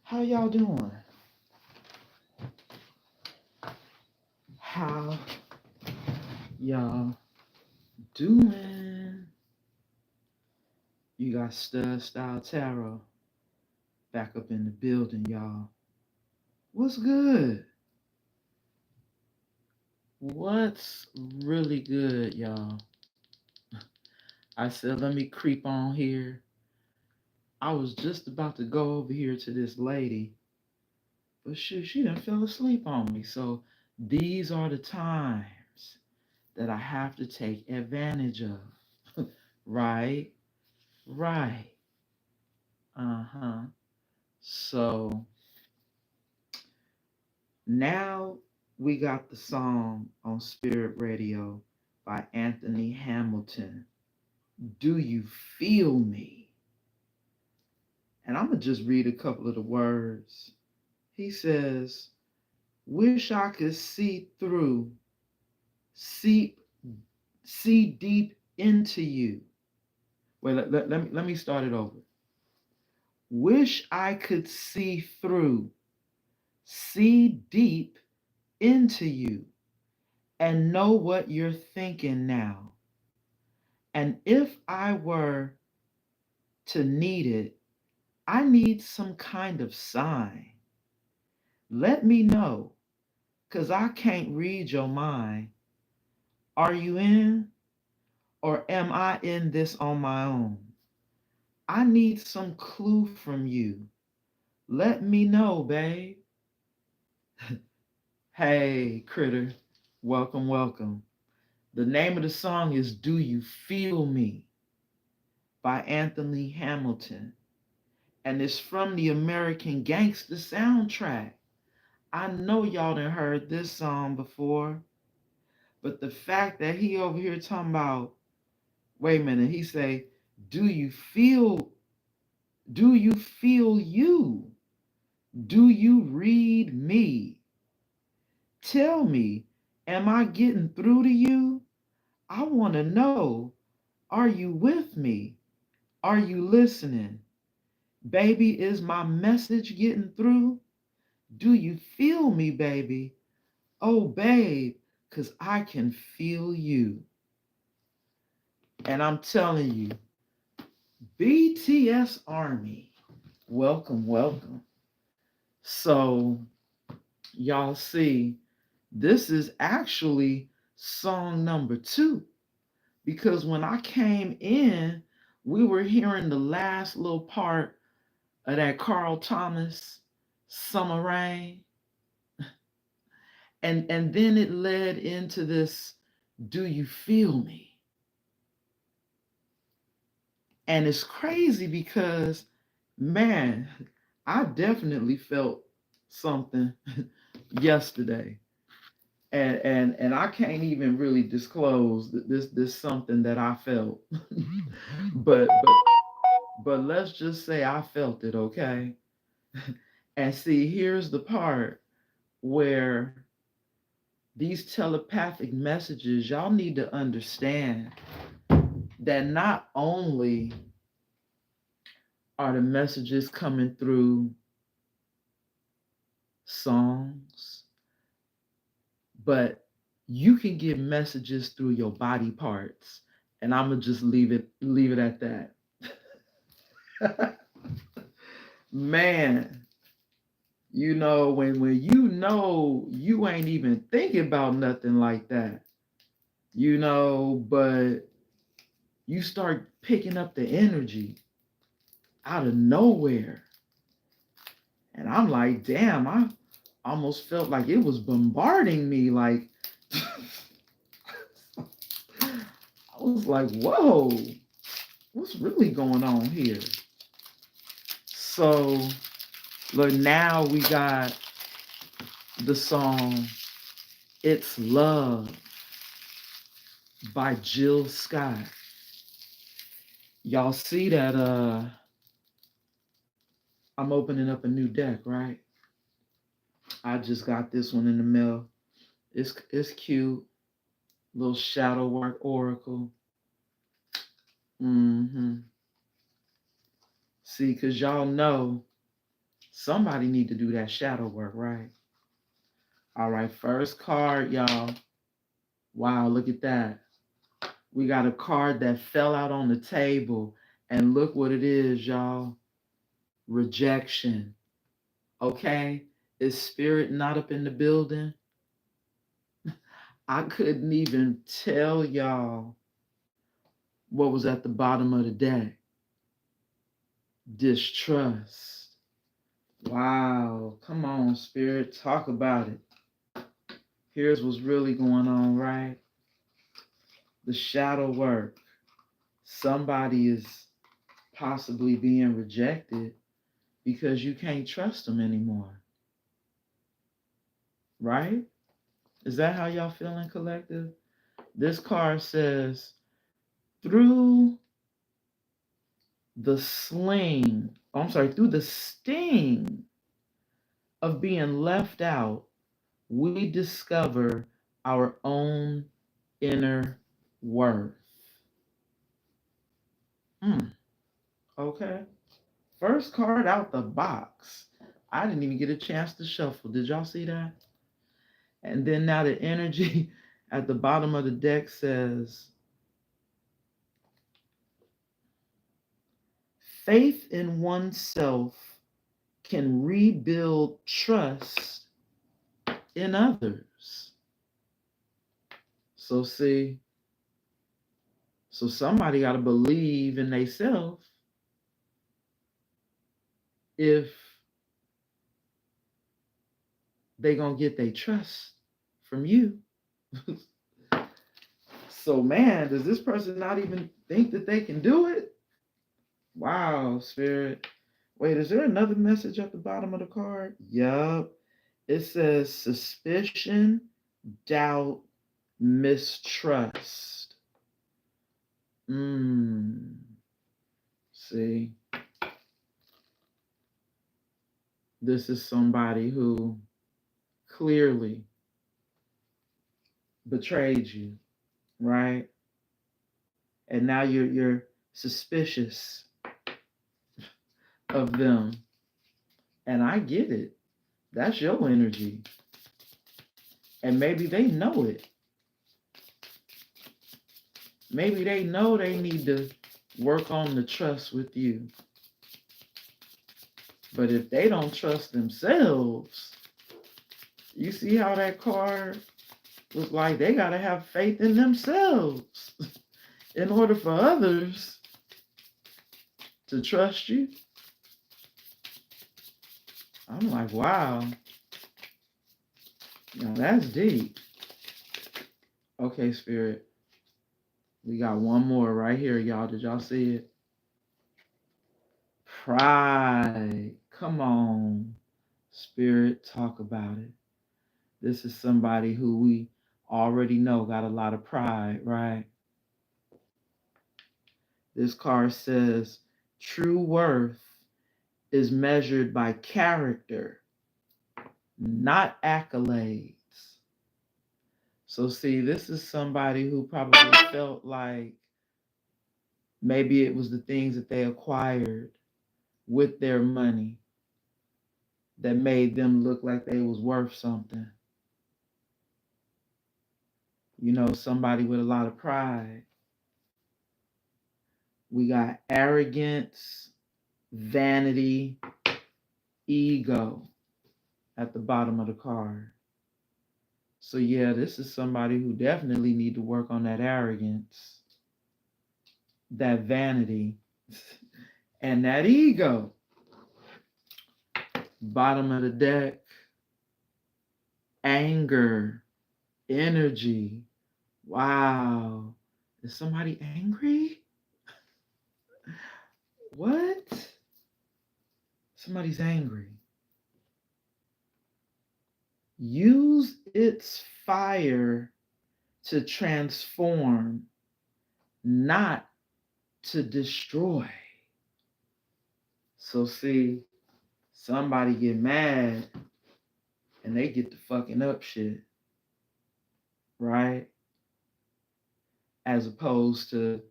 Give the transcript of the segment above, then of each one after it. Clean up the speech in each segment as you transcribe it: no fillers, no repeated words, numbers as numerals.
How y'all doing? How y'all doing? You got Stud Style Tarot back up in the building, y'all. What's good? What's really good, y'all? I said, let me creep on here. I was just about to go over here to this lady, but she done fell asleep on me. So these are the times that I have to take advantage of. Right? Right. Uh-huh. So now we got the song on Spirit Radio by Anthony Hamilton. Do you feel me? And I'm going to just read a couple of the words. He says, wish I could see through, see, see deep into you. Wait, let me start it over. Wish I could see through, see deep into you and know what you're thinking now. And if I were to need it, I need some kind of sign. Let me know, because I can't read your mind. Are you in, or am I in this on my own? I need some clue from you. Let me know, babe. Hey, critter. Welcome, welcome. The name of the song is Do You Feel Me by Anthony Hamilton. And it's from the American Gangster soundtrack. I know y'all done heard this song before, but the fact that he over here talking about, wait a minute, he say, do you feel, do you feel you? Do you read me? Tell me, am I getting through to you? I want to know, are you with me? Are you listening? Baby, is my message getting through? Do you feel me, baby? Oh, babe, because I can feel you. And I'm telling you, BTS Army, welcome, welcome. So, y'all see, this is actually song number 2. Because when I came in, we were hearing the last little part of that Carl Thomas Summer Rain. And then it led into this Do You Feel Me? And it's crazy because, man, I definitely felt something yesterday. And I can't even really disclose this something that I felt. but let's just say I felt it, okay? And see, here's the part where these telepathic messages, y'all need to understand that not only are the messages coming through songs, but you can get messages through your body parts. And I'm gonna just leave it at that. Man, when you ain't even thinking about nothing like that, but you start picking up the energy out of nowhere. And I'm like, damn, I almost felt like it was bombarding me. Like, I was like, whoa, what's really going on here? So, look, now we got the song It's Love by Jill Scott. Y'all see that I'm opening up a new deck, right? I just got this one in the mail. It's cute. Little shadow work oracle. Mm-hmm. See, because y'all know Somebody need to do that shadow work, right? All right, first card, y'all. Wow, look at that. We got a card that fell out on the table, and look what it is, y'all. Rejection. Okay? Is spirit not up in the building? I couldn't even tell y'all what was at the bottom of the deck. Distrust. Wow. Come on, spirit. Talk about it. Here's what's really going on, right? The shadow work. Somebody is possibly being rejected because you can't trust them anymore. Right? Is that how y'all feeling, collective? This card says, through the through the sting of being left out, we discover our own inner worth. Okay. First card out the box. I didn't even get a chance to shuffle. Did y'all see that? And then now the energy at the bottom of the deck says, faith in oneself can rebuild trust in others. So see, so somebody got to believe in themselves if they gonna get their trust from you. So man, does this person not even think that they can do it? Wow, spirit. Wait, is there another message at the bottom of the card? Yup. It says suspicion, doubt, mistrust. See, this is somebody who clearly betrayed you, right? And now you're suspicious of them. And I get it. That's your energy. And maybe they know it. Maybe they know they need to work on the trust with you. But if they don't trust themselves, you see how that card was like they got to have faith in themselves in order for others to trust you. I'm like, wow. That's deep. Okay, spirit. We got one more right here, y'all. Did y'all see it? Pride. Come on, spirit, talk about it. This is somebody who we already know got a lot of pride, right? This card says true worth is measured by character, not accolades. So see, this is somebody who probably felt like maybe it was the things that they acquired with their money that made them look like they was worth something. Somebody with a lot of pride. We got arrogance, vanity, ego at the bottom of the card. So yeah, this is somebody who definitely need to work on that arrogance, that vanity, and that ego. Bottom of the deck, anger, energy. Wow. Is somebody angry? What? Somebody's angry. Use its fire to transform, not to destroy. So see, somebody get mad and they get to fucking up shit, right? As opposed to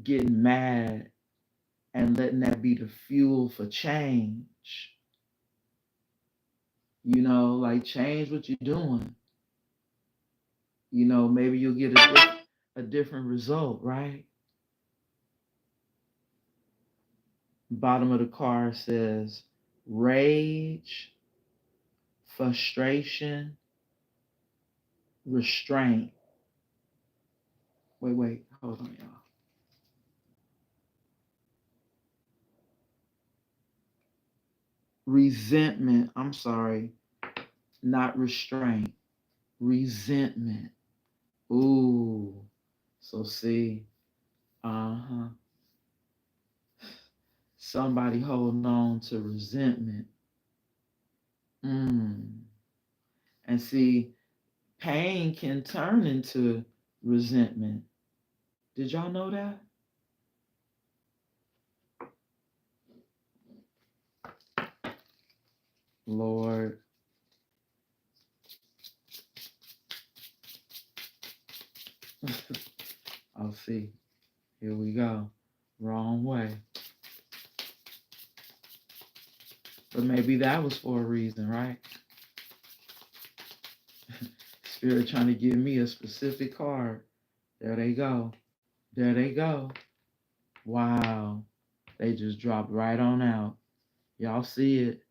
getting mad and letting that be the fuel for change. Like change what you're doing. Maybe you'll get a different result, right? Bottom of the card says rage, frustration, restraint. Wait, hold on, y'all. Resentment. I'm sorry, not restraint. Resentment. Ooh. So see, uh-huh. Somebody holding on to resentment. Mm. And see, pain can turn into resentment. Did y'all know that? Lord. I'll see. Here we go. Wrong way. But maybe that was for a reason, right? Spirit trying to give me a specific card. There they go. There they go. Wow. They just dropped right on out. Y'all see it?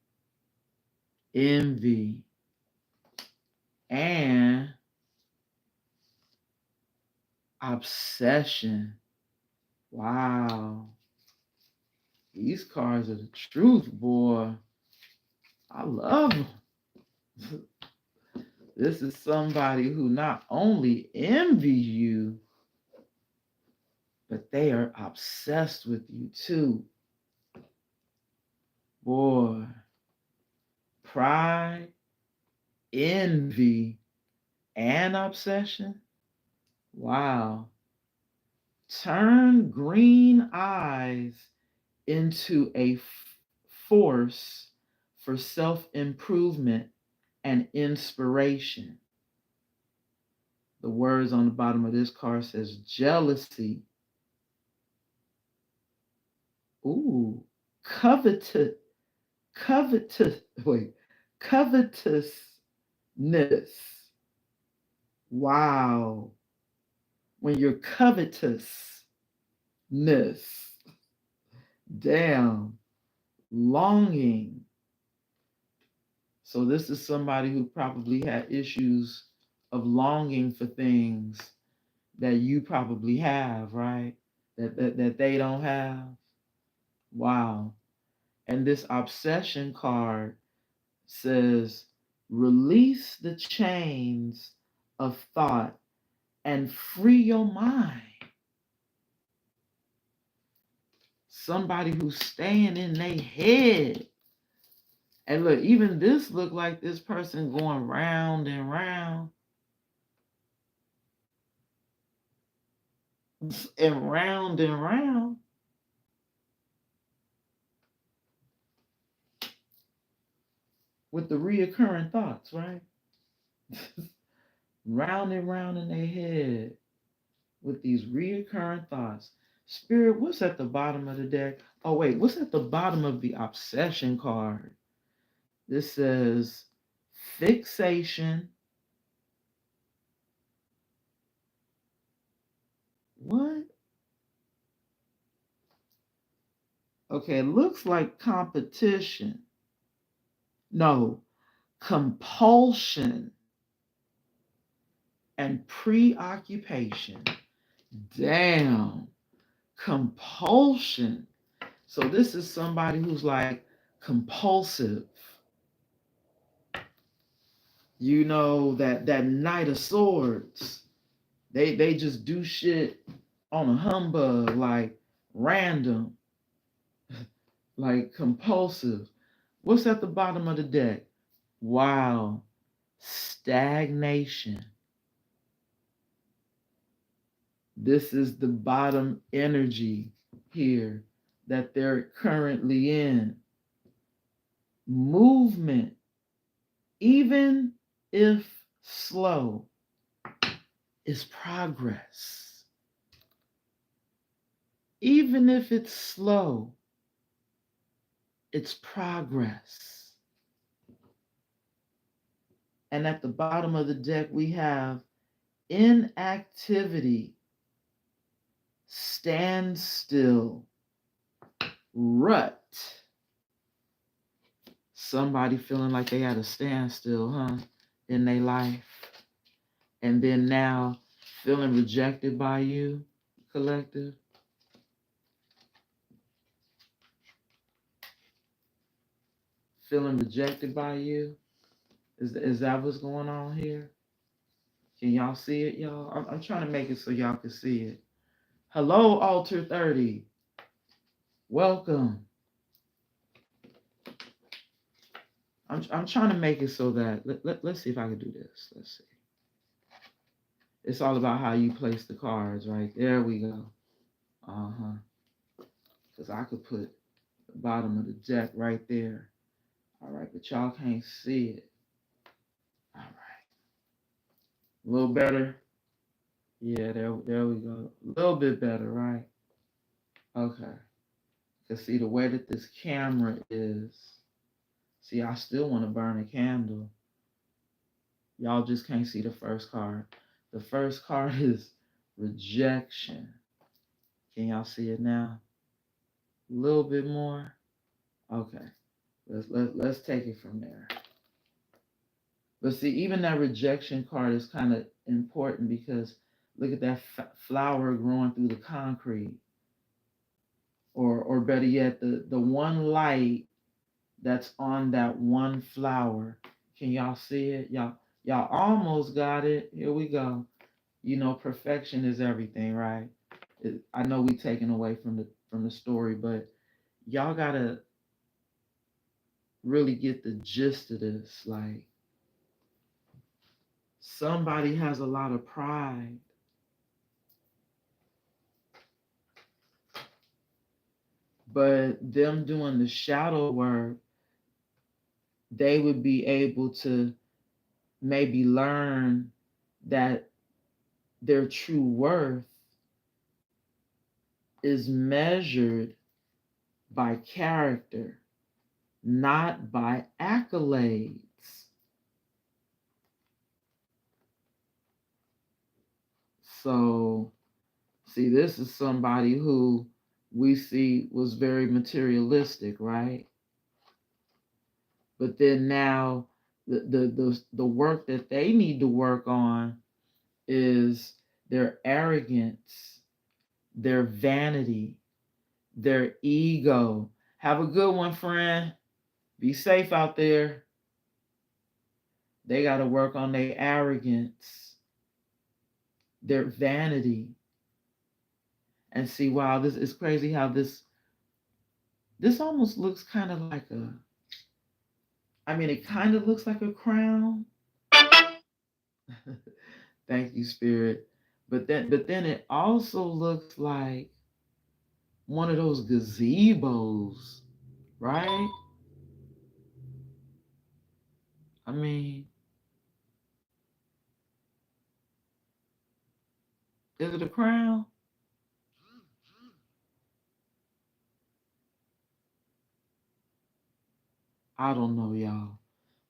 Envy and obsession. Wow. These cards are the truth, boy. I love them. This is somebody who not only envies you, but they are obsessed with you too. Boy, pride, envy, and obsession. Wow. Turn green eyes into a force for self-improvement and inspiration. The words on the bottom of this card says jealousy. Ooh, covetous, covetous, wait, covetousness. Wow. When you're covetousness, damn, longing. So this is somebody who probably had issues of longing for things that you probably have, right? That they don't have. Wow. And this obsession card says, release the chains of thought and free your mind. Somebody who's staying in their head. And look, even this look like this person going round and round and round and round. With the reoccurring thoughts, right? Round and round in their head with these reoccurring thoughts. Spirit, what's at the bottom of the deck? Oh, wait, what's at the bottom of the obsession card? This says fixation. What? Okay, it looks like competition. No, compulsion and preoccupation. Damn, compulsion. So this is somebody who's like compulsive. That Knight of Swords. They just do shit on a humbug, like random, like compulsive. What's at the bottom of the deck? Wow, stagnation. This is the bottom energy here that they're currently in. Movement, even if slow, is progress. Even if it's slow, it's progress. And at the bottom of the deck, we have inactivity, standstill, rut. Somebody feeling like they had a standstill, huh, in their life. And then now feeling rejected by you, collective. Feeling rejected by you. Is that what's going on here? Can y'all see it, y'all? I'm trying to make it so y'all can see it. Hello, Alter 30. Welcome. I'm trying to make it so that let's see if I can do this. Let's see. It's all about how you place the cards, right? There we go. Because I could put the bottom of the deck right there. All right, but y'all can't see it. All right. A little better. Yeah, there we go. A little bit better, right? Okay. Because see, the way that this camera is, see, I still want to burn a candle. Y'all just can't see the first card. The first card is rejection. Can y'all see it now? A little bit more. Okay. Let's take it from there. But see, even that rejection card is kind of important because look at that flower growing through the concrete. Or better yet, the one light that's on that one flower. Can y'all see it? Y'all almost got it. Here we go. You know, perfection is everything, right? I know we taken away from the story, but y'all gotta really get the gist of this. Like, somebody has a lot of pride, but them doing the shadow work, they would be able to maybe learn that their true worth is measured by character, not by accolades. So, see, this is somebody who we see was very materialistic, right? But then now the work that they need to work on is their arrogance, their vanity, their ego. Have a good one, friend. Be safe out there. They got to work on their arrogance, their vanity. And see, wow, this is crazy how this almost looks kind of like it kind of looks like a crown. Thank you, Spirit. But then it also looks like one of those gazebos, right? I mean, is it a crown? I don't know, y'all.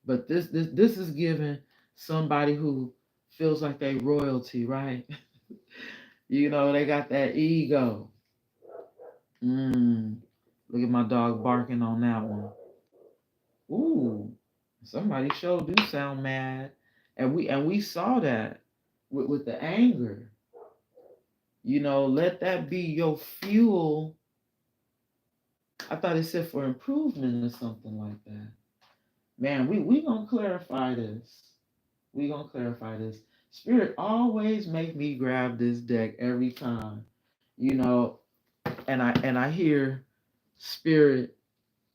But this is giving somebody who feels like they royalty, right? You know, they got that ego. Look at my dog barking on that one. Ooh, somebody sure do sound mad, and we saw that with the anger. You know, let that be your fuel. I thought it said for improvement or something like that. Man, we gonna clarify this. We gonna clarify this. Spirit always make me grab this deck every time. You know, and I hear Spirit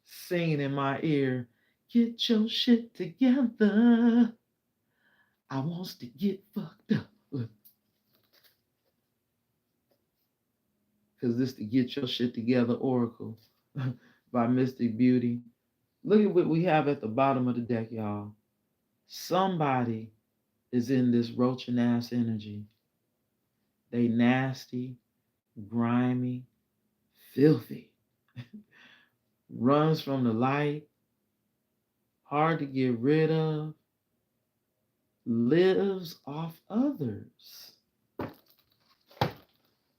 singing in my ear, get your shit together. I wants to get fucked up. Because this to get your shit together oracle by Mystic Beauty. Look at what we have at the bottom of the deck, y'all. Somebody is in this roaching ass energy. They nasty, grimy, filthy. Runs from the light, hard to get rid of. lives off others.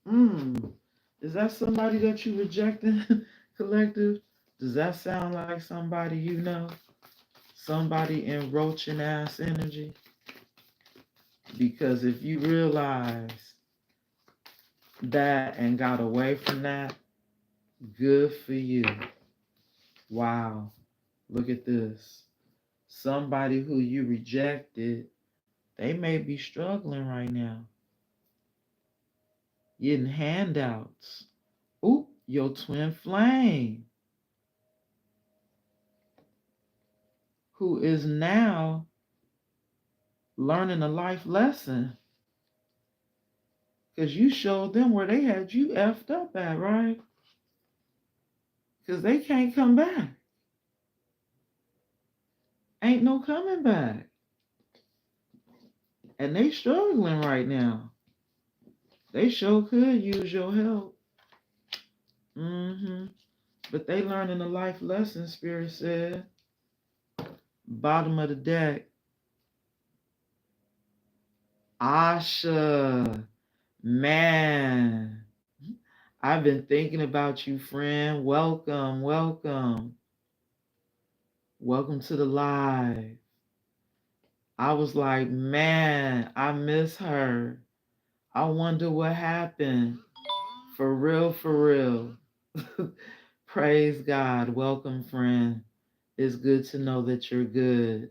Mm. Is that somebody that you rejecting, collective? Does that sound like somebody you know? Somebody in roaching ass energy? Because if you realize that and got away from that, good for you. Wow. Look at this. Somebody who you rejected, they may be struggling right now, getting handouts. Oop, your twin flame, who is now learning a life lesson. Because you showed them where they had you effed up at, right? Because they can't come back. Ain't no coming back. And they struggling right now. They sure could use your help. But they learning a life lesson, Spirit said. Bottom of the deck. Asha. Man. I've been thinking about you, friend. Welcome, welcome. Welcome to the live. I was like, man, I miss her. I wonder what happened. For real, for real. Praise God. Welcome, friend. It's good to know that you're good.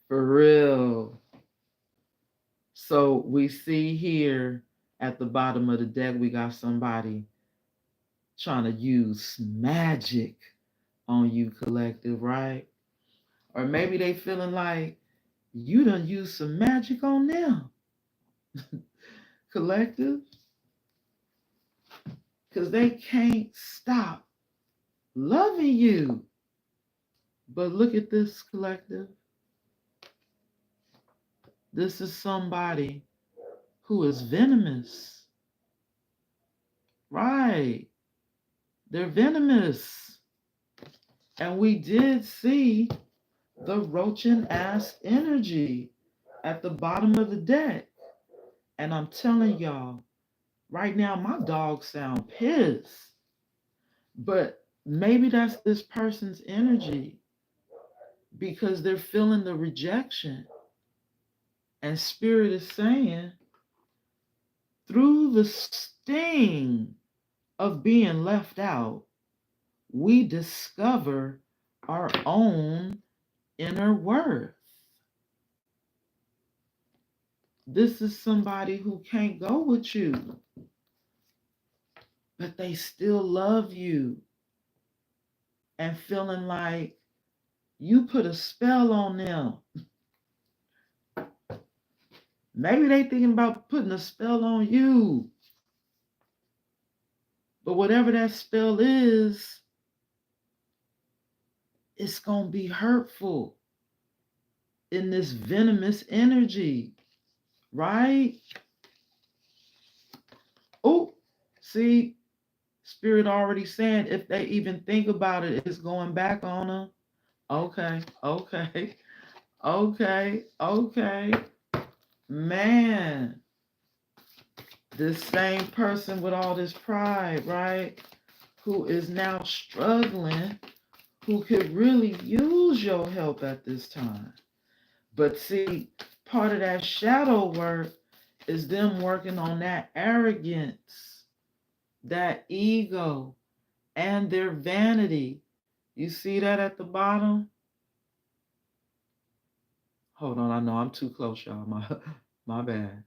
For real. So we see here at the bottom of the deck, we got somebody trying to use magic on you, collective, right? Or maybe they feeling like you done used some magic on them, collective, because they can't stop loving you. But look at this, collective. This is somebody who is venomous. Right. They're venomous. And we did see the roaching ass energy at the bottom of the deck. And I'm telling y'all, right now my dogs sound pissed. But maybe that's this person's energy because they're feeling the rejection. And Spirit is saying, through the sting of being left out, we discover our own inner worth. This is somebody who can't go with you, but they still love you and feeling like you put a spell on them. Maybe they thinking about putting a spell on you. But whatever that spell is, it's going to be hurtful in this venomous energy, right? Oh, see, Spirit already saying if they even think about it, it's going back on them. Okay, okay, okay, okay. Man, this same person with all this pride, right? Who is now struggling, who could really use your help at this time. But see, part of that shadow work is them working on that arrogance, that ego, and their vanity. You see that at the bottom? Hold on, I know I'm too close, y'all. My bad.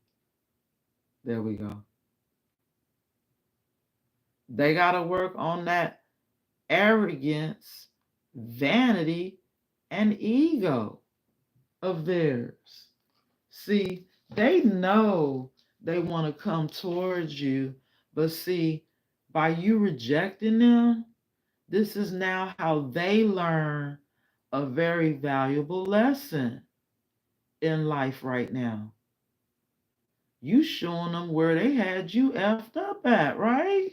There we go. They got to work on that arrogance, vanity, and ego of theirs. See, they know they want to come towards you, but see, by you rejecting them, this is now how they learn a very valuable lesson in life right now. You showing them where they had you effed up at, right?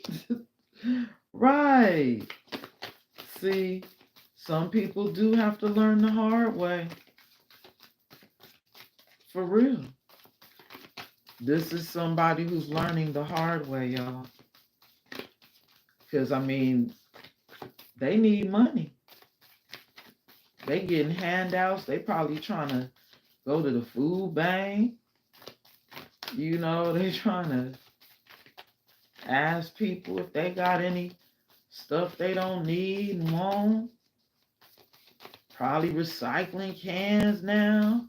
Right. See, some people do have to learn the hard way. For real. This is somebody who's learning the hard way, y'all. Because, I mean, they need money. They getting handouts. They probably trying to go to the food bank. You know, they trying to ask people if they got any stuff they don't need and want. Probably recycling cans now.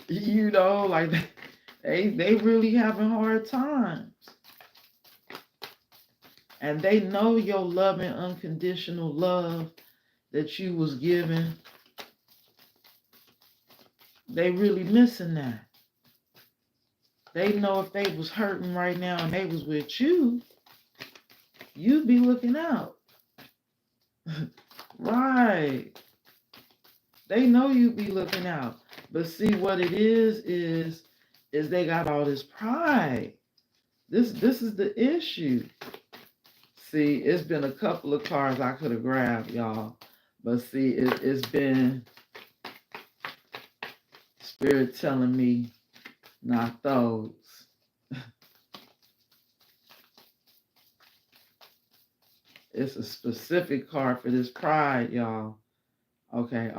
You know, like they really having hard times. And they know your loving unconditional love that you was given. They really missing that. They know if they was hurting right now and they was with you, you'd be looking out. Right. They know you'd be looking out. But see what it is they got all this pride. This is the issue. See, it's been a couple of cards I could have grabbed, y'all. But see, it's been Spirit telling me not those. It's a specific card for this pride, y'all. Okay.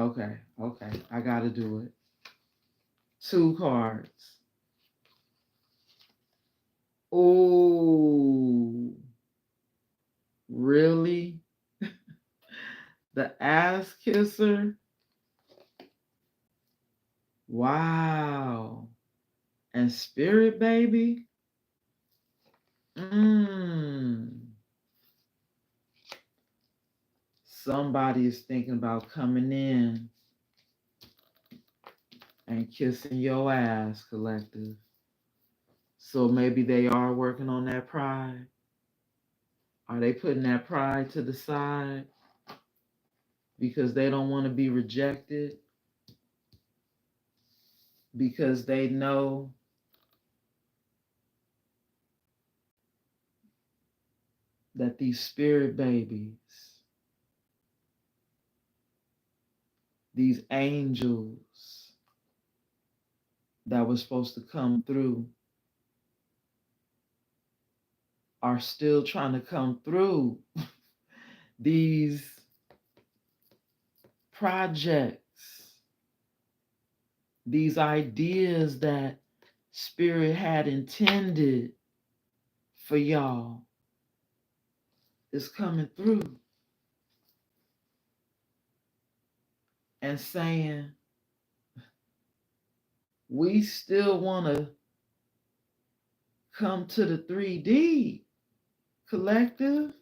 I gotta do it. 2 cards. Oh, really? The ass kisser? Wow. And spirit baby? Somebody is thinking about coming in and kissing your ass, collective. So maybe they are working on that pride. Are they putting that pride to the side because they don't want to be rejected? Because they know that these spirit babies, these angels that were supposed to come through are still trying to come through these projects, these ideas that Spirit had intended for y'all is coming through and saying, we still want to come to the 3D collective.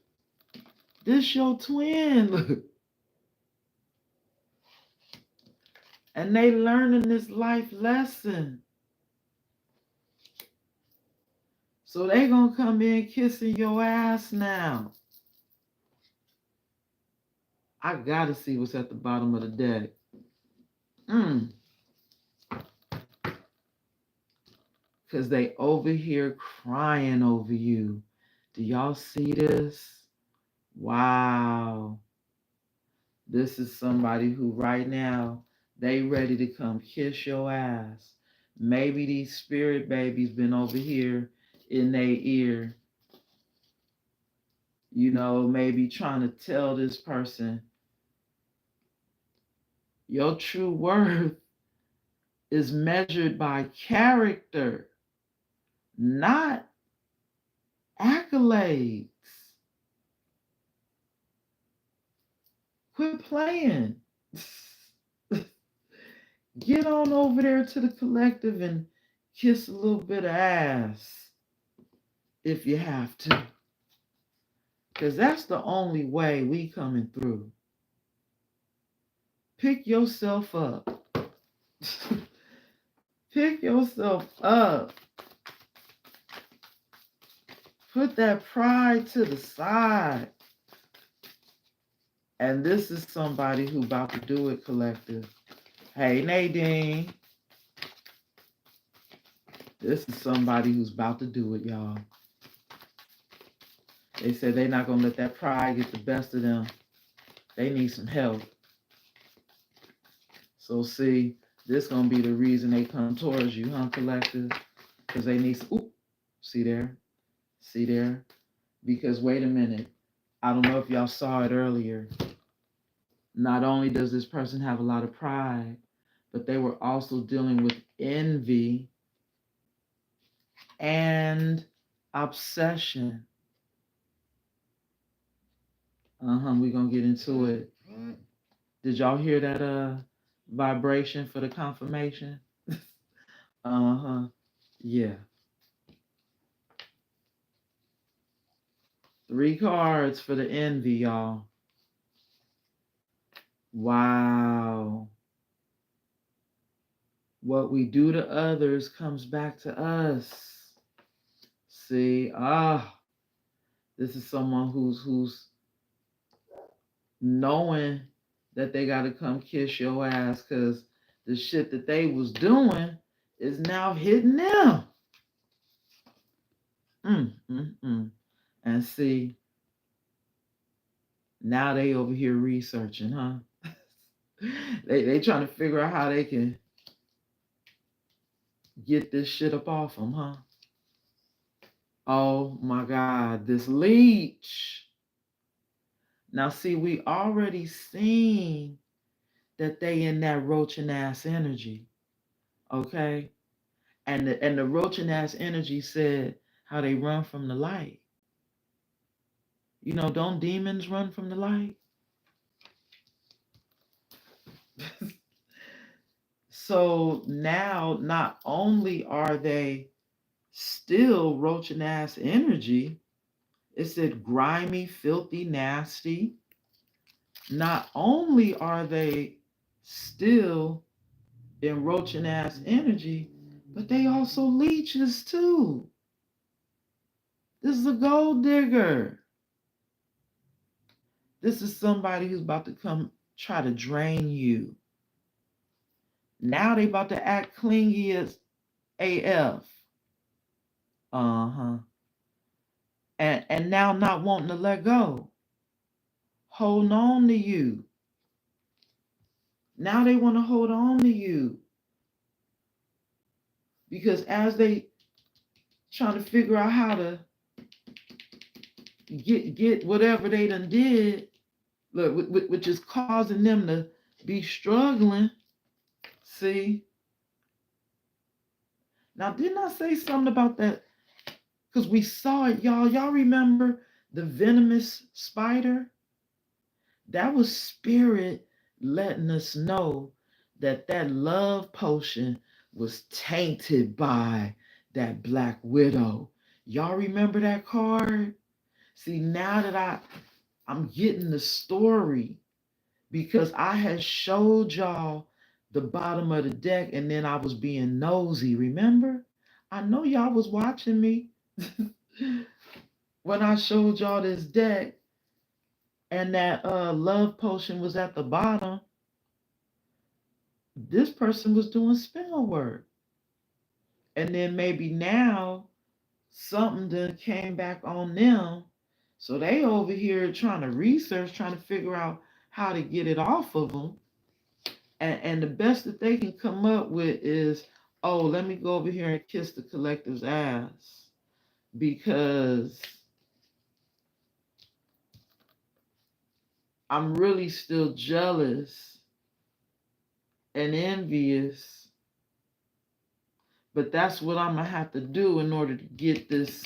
This your twin, look. And they learning this life lesson. So they gonna come in kissing your ass now. I gotta see what's at the bottom of the deck. Because they over here crying over you. Do y'all see this? Wow. This is somebody who right now, they ready to come kiss your ass. Maybe these spirit babies been over here in their ear. You know, maybe trying to tell this person, your true worth is measured by character, not accolades. Quit playing. Get on over there to the collective and kiss a little bit of ass if you have to. Because that's the only way we coming through. Pick yourself up. Pick yourself up. Put that pride to the side. And this is somebody who about to do it, collective. Hey, Nadine. This is somebody who's about to do it, y'all. They said they're not going to let that pride get the best of them. They need some help. So see, This gonna be the reason they come towards you, huh, collective? Because they need. Ooh, see there, see there. Because wait a minute, I don't know if y'all saw it earlier. Not only does this person have a lot of pride, but they were also dealing with envy and obsession. We're gonna get into it. Did y'all hear that vibration for the confirmation? uh-huh. Yeah. 3 cards for the envy, y'all. Wow. What we do to others comes back to us. See, this is someone who's knowing that they got to come kiss your ass because the shit that they was doing is now hitting them. And see, now they over here researching, huh? they trying to figure out how they can get this shit up off them, huh? Oh my God, this leech. Now see, we already seen that they in that roaching ass energy, okay? And the roaching ass energy said how they run from the light. You know, don't demons run from the light? So now not only are they still roaching ass energy, it said grimy, filthy, nasty. Not only are they still in roaching ass energy, but they also leeches too. This is a gold digger. This is somebody who's about to come try to drain you. Now they about to act clingy as AF. Uh-huh. And now not wanting to let go. Holding on to you. Now they want to hold on to you. Because as they trying to figure out how to get whatever they done did, look, which is causing them to be struggling. See? Now, didn't I say something about that? Because we saw it, y'all. Y'all remember the venomous spider? That was spirit letting us know that that love potion was tainted by that black widow. Y'all remember that card? See, now that I'm getting the story, because I had showed y'all the bottom of the deck and then I was being nosy, remember? I know y'all was watching me when I showed y'all this deck and that love potion was at the bottom. This person was doing spell work. And then maybe now something done came back on them. So they over here trying to research, trying to figure out how to get it off of them. And the best that they can come up with is, oh, let me go over here and kiss the collective's ass. Because I'm really still jealous and envious. But that's what I'm going to have to do in order to get this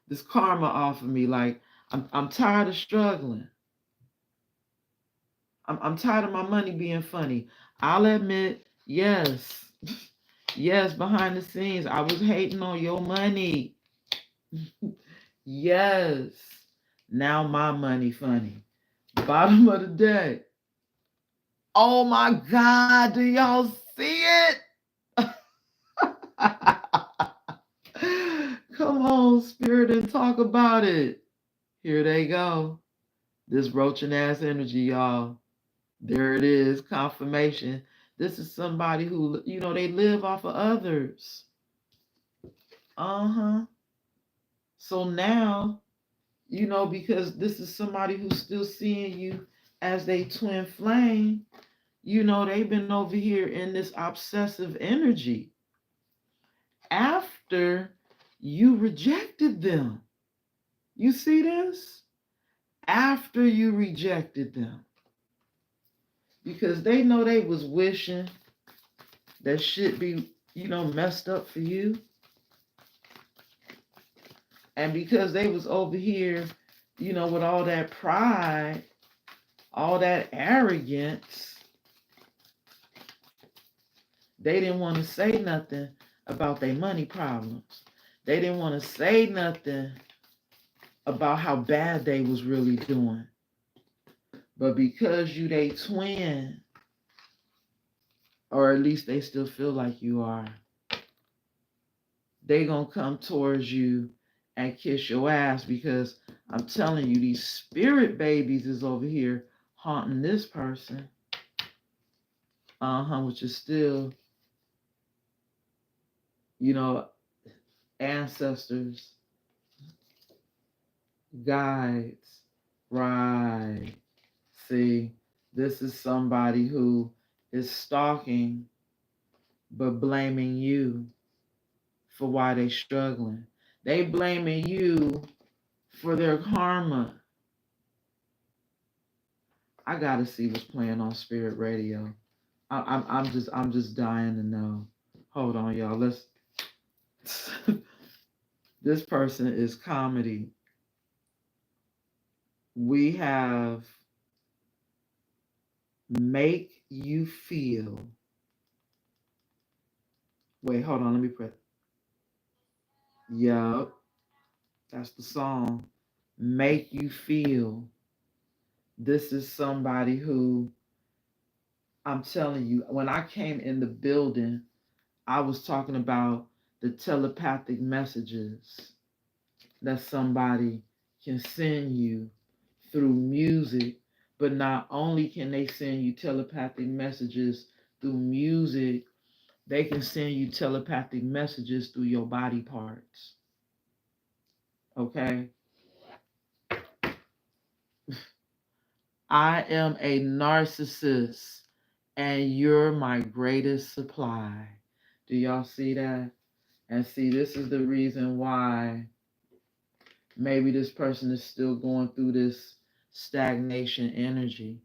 this karma off of me. Like, I'm tired of struggling. I'm tired of my money being funny. I'll admit, yes. Yes, behind the scenes, I was hating on your money. Yes. Now my money funny. Bottom of the deck. Oh my God, do y'all see it? Come on, spirit, and talk about it. Here they go. This roaching ass energy, y'all. There it is, confirmation. This is somebody who, they live off of others. So now, because this is somebody who's still seeing you as they twin flame, you know, they've been over here in this obsessive energy after you rejected them. You see this? After you rejected them. Because they know they was wishing that shit be, you know, messed up for you. And because they was over here, you know, with all that pride, all that arrogance, they didn't want to say nothing about their money problems. They didn't want to say nothing about how bad they was really doing. But because you they twin, or at least they still feel like you are, they gonna come towards you and kiss your ass, because I'm telling you, these spirit babies is over here haunting this person. Which is still, you know, ancestors, guides, right? See, this is somebody who is stalking but blaming you for why they struggling. They blaming you for their karma. I gotta see what's playing on Spirit Radio. I'm just dying to know. Hold on, y'all. Let's. This person is comedy. We have make you feel. Wait, hold on. Let me press. Yup, that's the song. Make you feel. This is somebody who, I'm telling you, when I came in the building, I was talking about the telepathic messages that somebody can send you through music, but not only can they send you telepathic messages through music, they can send you telepathic messages through your body parts. Okay? I am a narcissist and you're my greatest supply. Do y'all see that? And see, this is the reason why maybe this person is still going through this stagnation energy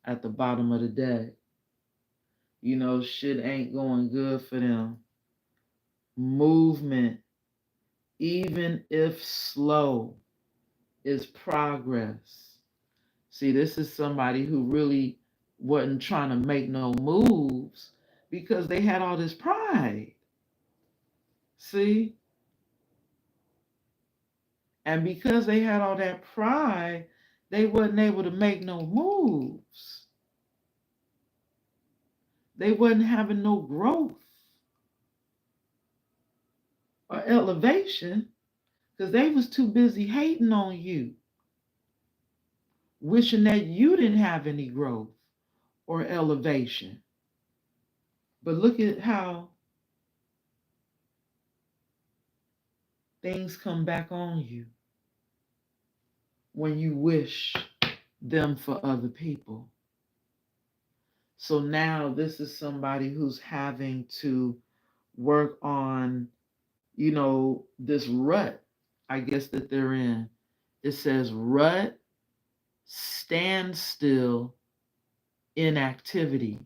at the bottom of the deck. You know, shit ain't going good for them. Movement, even if slow, is progress. See, this is somebody who really wasn't trying to make no moves because they had all this pride. See? And because they had all that pride, they wasn't able to make no moves. They wasn't having no growth or elevation because they was too busy hating on you, wishing that you didn't have any growth or elevation. But look at how things come back on you when you wish them for other people. So now this is somebody who's having to work on, you know, this rut, I guess, that they're in. It says rut, standstill, inactivity.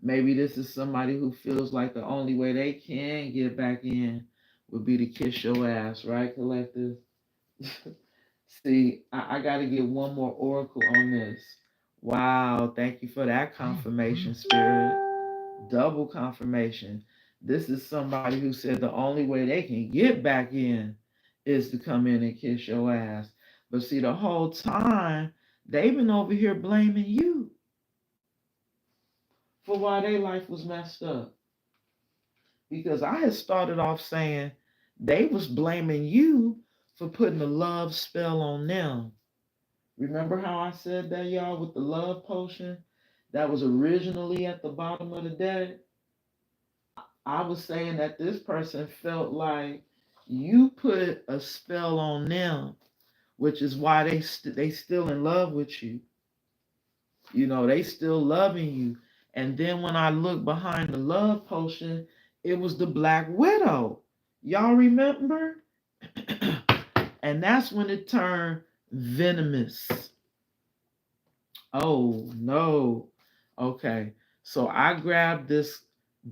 Maybe this is somebody who feels like the only way they can get back in would be to kiss your ass, right, collective? See, I got to get one more oracle on this. Wow, thank you for that confirmation, Spirit. Double confirmation. This is somebody who said the only way they can get back in is to come in and kiss your ass. But see, the whole time, they've been over here blaming you for why their life was messed up. Because I had started off saying they was blaming you for putting a love spell on them. Remember how I said that, y'all, with the love potion that was originally at the bottom of the deck? I was saying that this person felt like you put a spell on them which is why they still in love with you. You know, they still loving you. And then when I look behind the love potion, it was the Black Widow. Y'all remember? And that's when it turned venomous. Oh no. Okay. So I grabbed this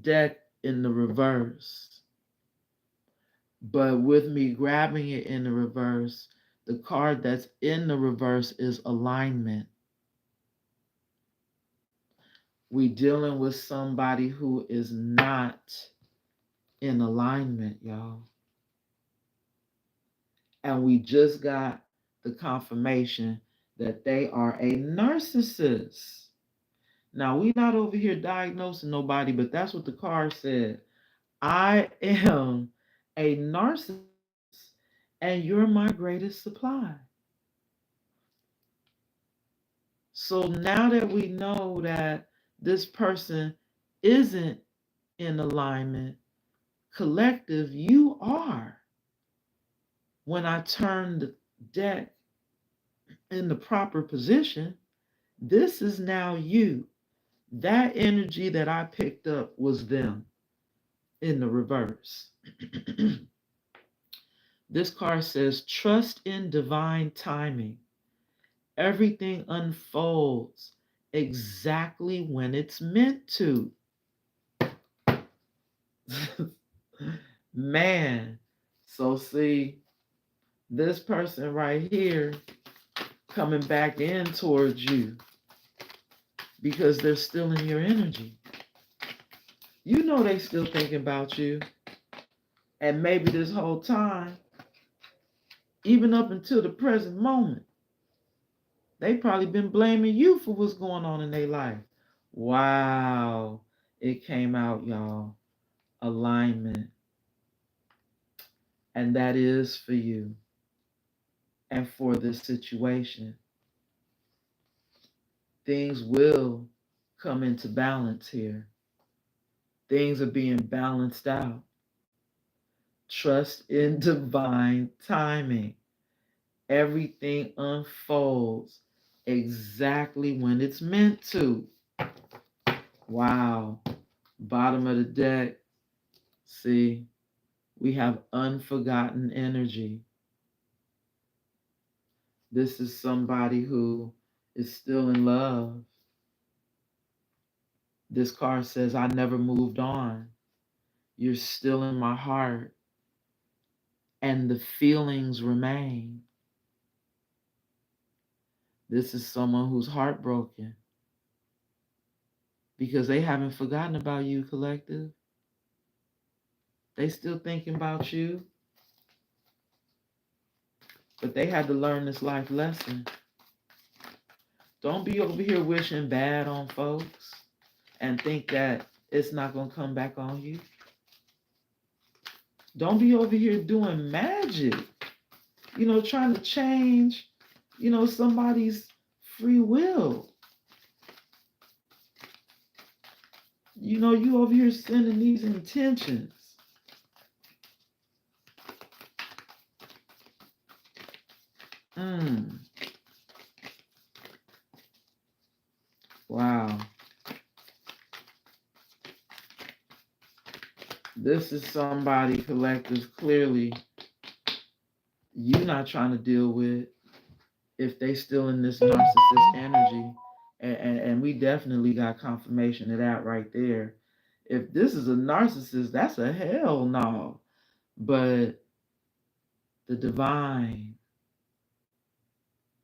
deck in the reverse. But with me grabbing it in the reverse, the card that's in the reverse is alignment. We dealing with somebody who is not in alignment, y'all. And we just got the confirmation that they are a narcissist. Now, we not over here diagnosing nobody, but that's what the card said. I am a narcissist, and you're my greatest supply. So now that we know that this person isn't in alignment, collective, you are. When I turn the deck in the proper position, this is now you. That energy that I picked up was them in the reverse. This card says, trust in divine timing. Everything unfolds exactly when it's meant to. Man, so see, this person right here coming back in towards you because they're still in your energy. You know they still thinking about you. And maybe this whole time, even up until the present moment, they probably been blaming you for what's going on in their life. Wow. It came out, y'all. Alignment. And that is for you and for this situation. Things will come into balance here. Things are being balanced out. Trust in divine timing. Everything unfolds exactly when it's meant to. Wow. Bottom of the deck. See, we have unforgotten energy. This is somebody who is still in love. This card says, I never moved on. You're still in my heart. And the feelings remain. This is someone who's heartbroken because they haven't forgotten about you, collective. They still thinking about you, but they had to learn this life lesson. Don't be over here wishing bad on folks and think that it's not going to come back on you. Don't be over here doing magic, trying to change, somebody's free will. You over here sending these intentions. Wow. This is somebody, collective, clearly you're not trying to deal with if they still in this narcissist energy. And we definitely got confirmation of that right there. If this is a narcissist, that's a hell no. But the divine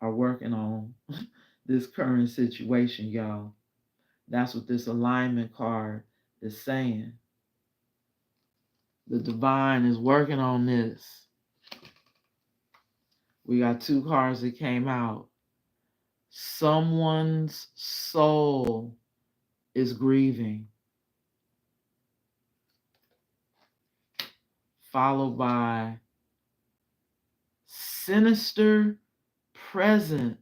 are working on this current situation, y'all. That's what this alignment card is saying. The divine is working on this. We got two cards that came out. Someone's soul is grieving, followed by sinister presence.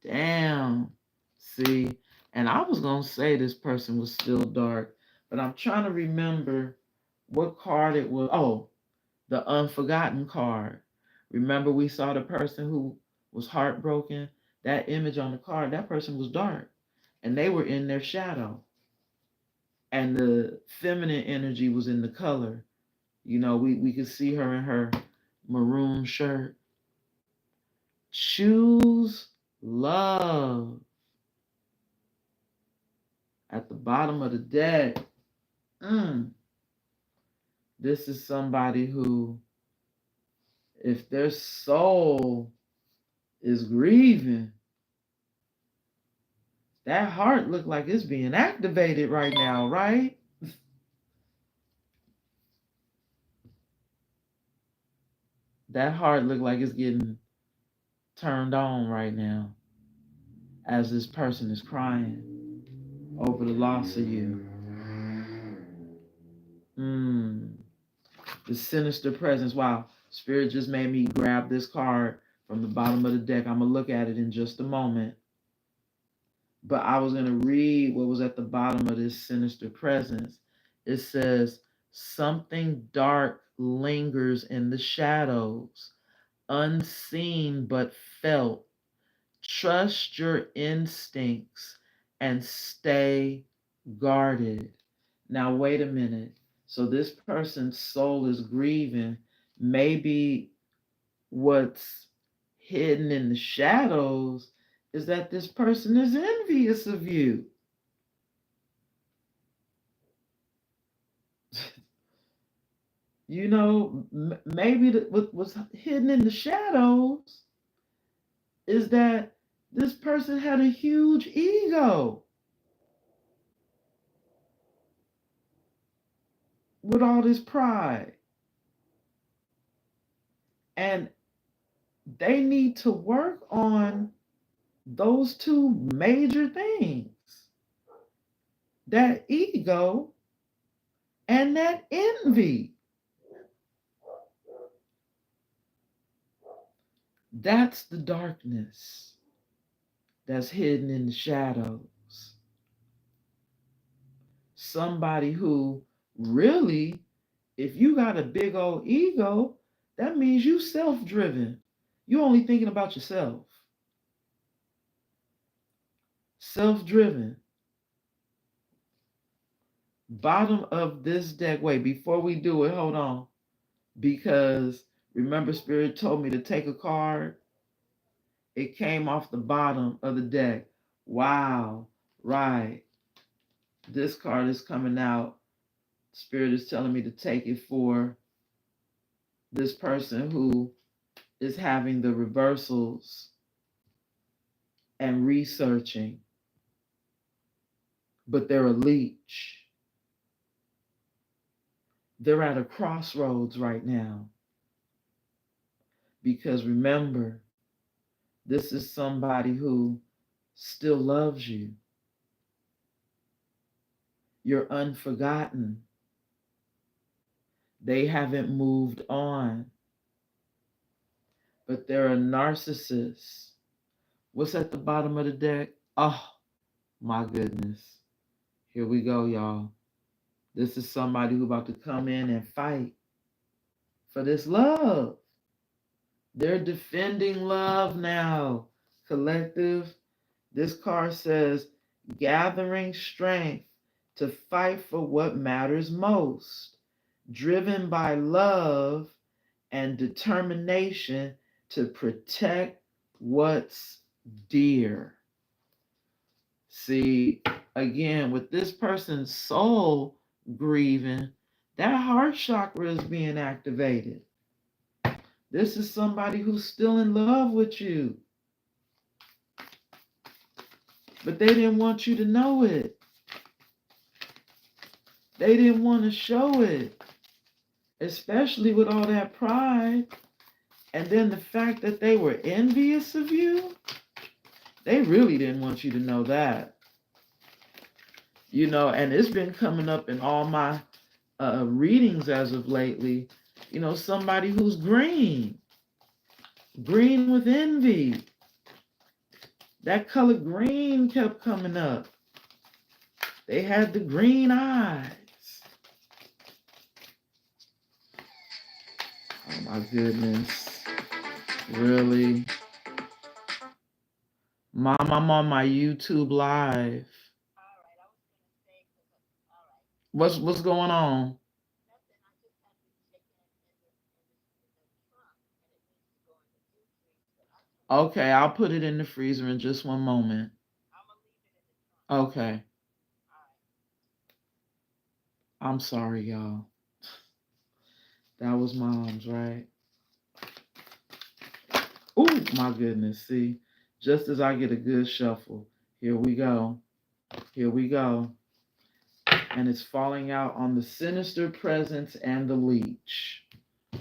Damn. See, and I was going to say this person was still dark, but I'm trying to remember what card it was. Oh, the unforgotten card. Remember, we saw the person who was heartbroken? That image on the card, that person was dark and they were in their shadow. And the feminine energy was in the color. You know, we could see her in her maroon shirt. Choose love. At the bottom of the deck, this is somebody who, if their soul is grieving, that heart look like it's being activated right now, right? That heart look like it's getting turned on right now as this person is crying over the loss of you. The sinister presence. Wow, Spirit just made me grab this card from the bottom of the deck. I'm going to look at it in just a moment. But I was going to read what was at the bottom of this sinister presence. It says, something dark lingers in the shadows, unseen but felt. Trust your instincts and stay guarded. Now, wait a minute. So this person's soul is grieving. Maybe what's hidden in the shadows is that this person is envious of you. You know, maybe what's hidden in the shadows is that this person had a huge ego with all this pride. And they need to work on those two major things, that ego and that envy. That's the darkness that's hidden in the shadows. Somebody who really, if you got a big old ego, that means you self-driven. You only thinking about yourself. Self-driven. Bottom of this deck. Wait, before we do it, hold on. Because remember, Spirit told me to take a card. It came off the bottom of the deck. Wow. Right. This card is coming out. Spirit is telling me to take it for this person who is having the reversals and researching, but they're a leech. They're at a crossroads right now. Because remember, this is somebody who still loves you. You're unforgotten. They haven't moved on. But they're a narcissist. What's at the bottom of the deck? Oh, my goodness. Here we go, y'all. This is somebody who's about to come in and fight for this love. They're defending love now. Collective. This card says, gathering strength to fight for what matters most, driven by love and determination to protect what's dear. See, again, with this person's soul grieving, that heart chakra is being activated. This is somebody who's still in love with you, but they didn't want you to know it. They didn't want to show it, especially with all that pride. And then the fact that they were envious of you, they really didn't want you to know that. You know, and it's been coming up in all my readings as of lately. You know, somebody who's green with envy. That color green kept coming up. They had the green eyes. Oh my goodness. Really? Mom, I'm on my YouTube live. What's going on? Okay, I'll put it in the freezer in just one moment. Okay. I'm sorry, y'all. That was mom's, right? Oh, my goodness. See, just as I get a good shuffle, here we go. Here we go. And it's falling out on the sinister presence and the leech.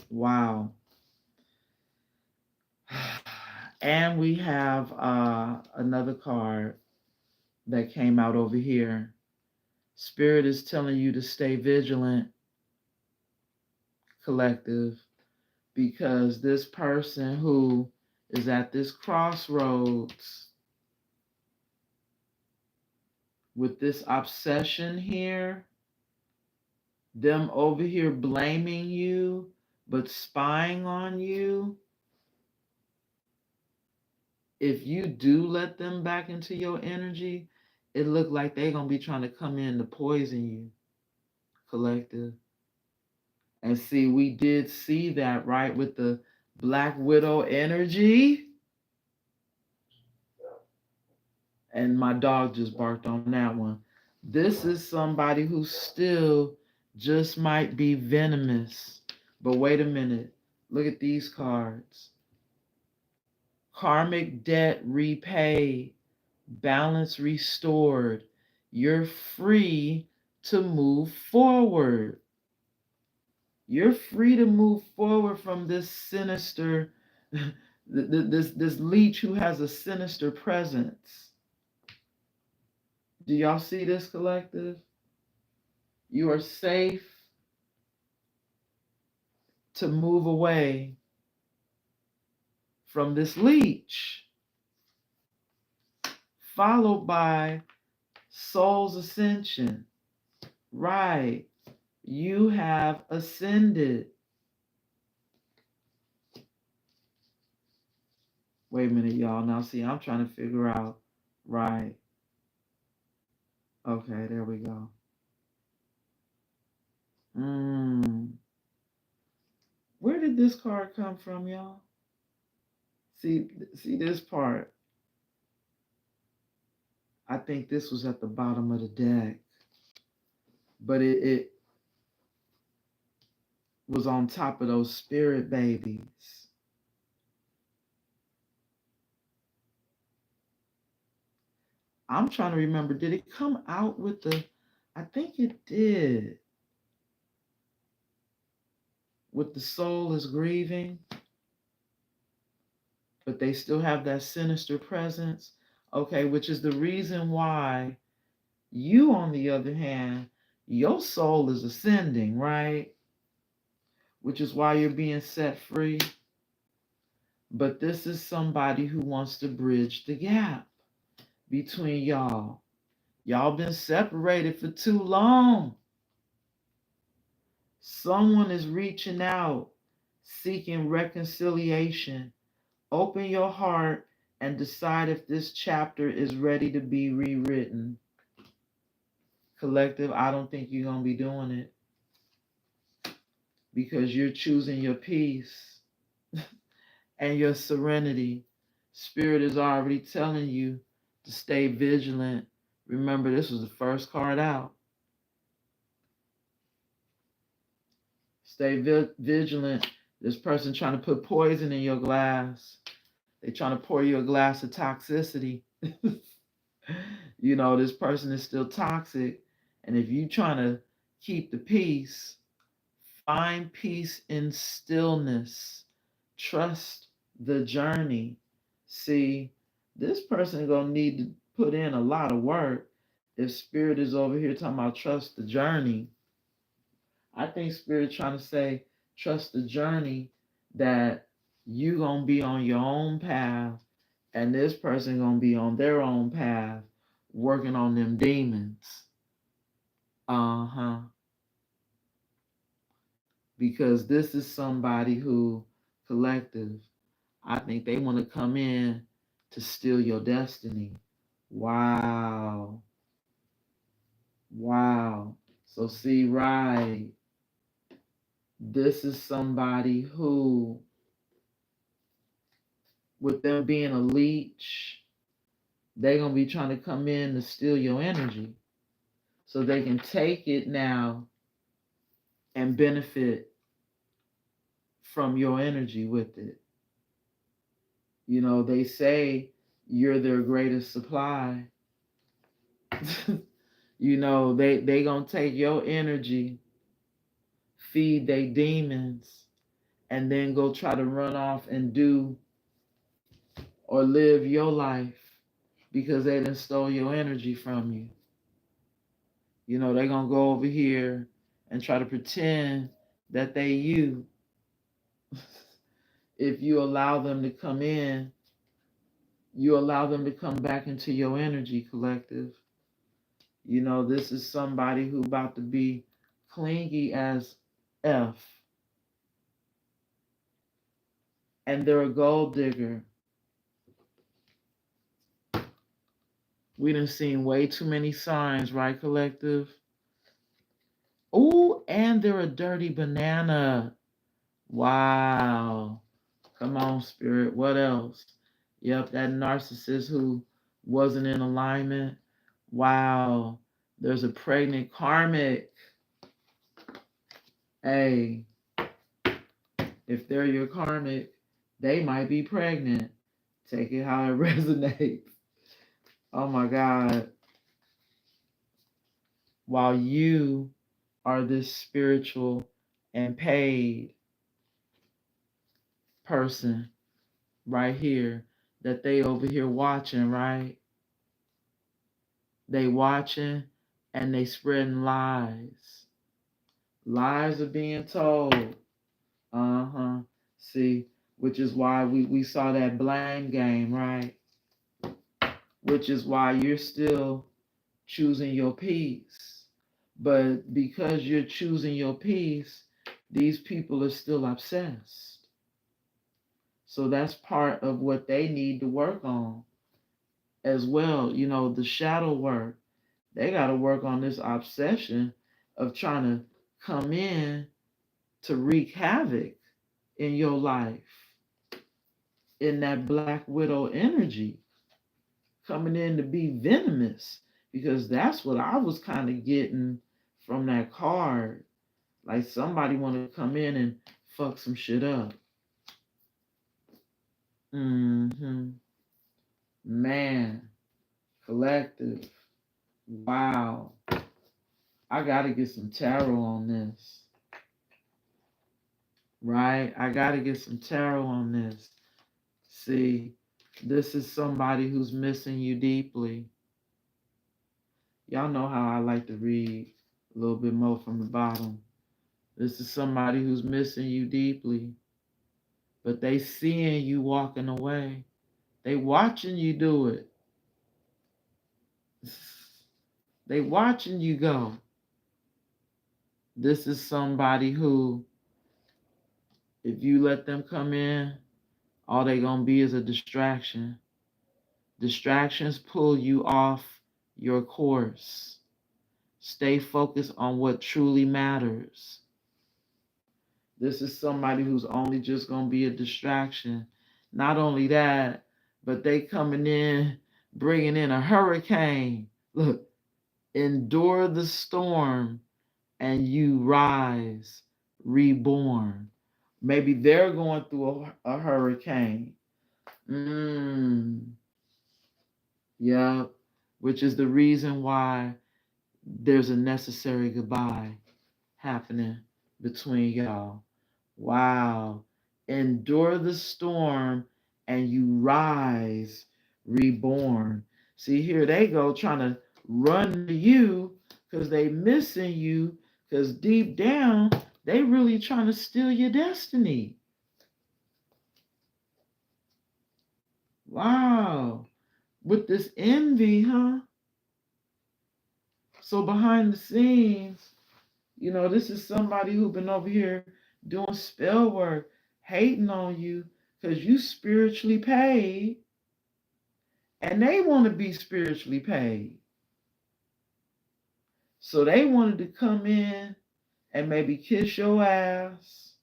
Wow. And we have another card that came out over here. Spirit is telling you to stay vigilant, collective, because this person who is at this crossroads with this obsession here, them over here blaming you, but spying on you, if you do let them back into your energy, it look like they gonna be trying to come in to poison you, collective. And see, we did see that, right, with the Black Widow energy. And my dog just barked on that one. This is somebody who still just might be venomous. But wait a minute. Look at these cards. Karmic debt repaid, balance restored. You're free to move forward. You're free to move forward from this sinister, this leech who has a sinister presence. Do y'all see this, collective? You are safe to move away from this leech, followed by soul's ascension. Right. You have ascended. Wait a minute, y'all. Now, see, I'm trying to figure out. Right. Okay, there we go. Where did this card come from, y'all? See this part. I think this was at the bottom of the deck, but it was on top of those spirit babies. I'm trying to remember, did it come out with the, I think it did, with the soul is grieving, but they still have that sinister presence. Okay, which is the reason why you, on the other hand, your soul is ascending, right? Which is why you're being set free. But this is somebody who wants to bridge the gap between y'all. Y'all been separated for too long. Someone is reaching out, seeking reconciliation. Open your heart and decide if this chapter is ready to be rewritten. Collective, I don't think you're going to be doing it because you're choosing your peace and your serenity. Spirit is already telling you to stay vigilant. Remember, this was the first card out. Stay vigilant. This person trying to put poison in your glass. They trying to pour you a glass of toxicity. You know, this person is still toxic. And if you trying to keep the peace, find peace in stillness. Trust the journey. See, this person is going to need to put in a lot of work. If spirit is over here talking about trust the journey, I think spirit trying to say trust the journey, that you going to be on your own path and this person going to be on their own path working on them demons. Uh-huh. Because this is somebody who, collective, I think they want to come in to steal your destiny. Wow. Wow. So see, right. This is somebody who, with them being a leech, they're going to be trying to come in to steal your energy so they can take it now and benefit from your energy with it. You know, they say you're their greatest supply. You know, they going to take your energy, feed their demons, and then go try to run off and do or live your life because they done stole your energy from you. You know, they're going to go over here and try to pretend that they you. If you allow them to come in, you allow them to come back into your energy, collective. You know, this is somebody who about to be clingy as F. And they're a gold digger. We done seen way too many signs, right, collective? Oh, and they're a dirty banana. Wow. Come on, spirit. What else? Yep, that narcissist who wasn't in alignment. Wow. There's a pregnant karmic. Hey, if they're your karmic, they might be pregnant. Take it how it resonates. Oh my God. While you are this spiritual and paid person right here that they over here watching, right? They watching and they spreading lies. Lies are being told. Uh-huh. See, which is why we saw that blame game, right? Which is why you're still choosing your peace. But because you're choosing your peace, these people are still obsessed. So that's part of what they need to work on as well. You know, the shadow work. They got to work on this obsession of trying to come in to wreak havoc in your life, in that Black Widow energy, coming in to be venomous, because that's what I was kind of getting from that card. Like somebody wanted to come in and fuck some shit up. Mm-hmm. Man, collective. Wow. I gotta get some tarot on this. Right? I gotta get some tarot on this. See, this is somebody who's missing you deeply. Y'all know how I like to read a little bit more from the bottom. This is somebody who's missing you deeply, but they seeing you walking away. They watching you do it. They watching you go. This is somebody who, if you let them come in, all they gonna be is a distraction. Distractions pull you off your course. Stay focused on what truly matters. This is somebody who's only just going to be a distraction. Not only that, but they coming in, bringing in a hurricane. Look, endure the storm and you rise reborn. Maybe they're going through a hurricane. Yeah, which is the reason why there's a necessary goodbye happening between y'all. Wow. Endure the storm and you rise reborn. See, here they go trying to run to you because they missing you, because deep down, they really trying to steal your destiny. Wow. With this envy, huh? So behind the scenes, you know, this is somebody who been over here doing spell work, hating on you, because you spiritually paid and they want to be spiritually paid. So they wanted to come in and maybe kiss your ass,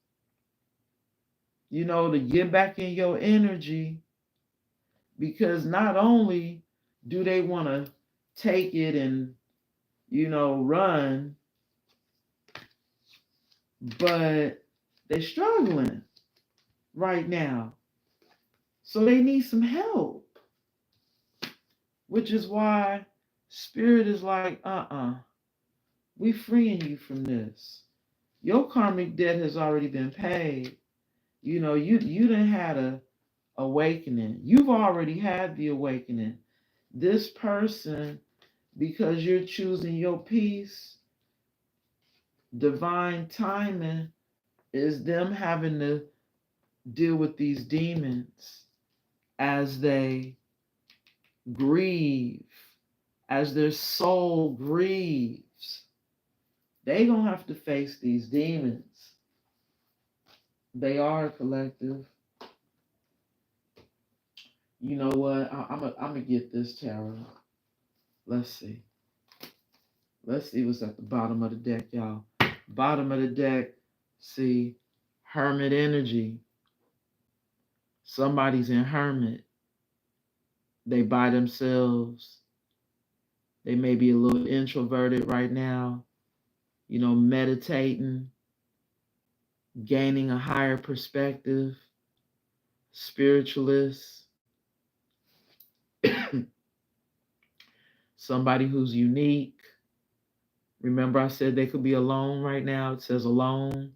to get back in your energy, because not only do they want to take it and, run, but they're struggling right now. So they need some help, which is why Spirit is like, we freeing you from this. Your karmic debt has already been paid. You done had a awakening. You've already had the awakening. This person, because you're choosing your peace, divine timing is them having to deal with these demons as they grieve, as their soul grieves. They gonna have to face these demons. They are a collective. You know what? I'm gonna get this tarot. Let's see. Let's see what's at the bottom of the deck, y'all. Bottom of the deck, see, hermit energy. Somebody's in hermit. They by themselves. They may be a little introverted right now, meditating, gaining a higher perspective, spiritualist, somebody who's unique. Remember, I said they could be alone right now. It says alone,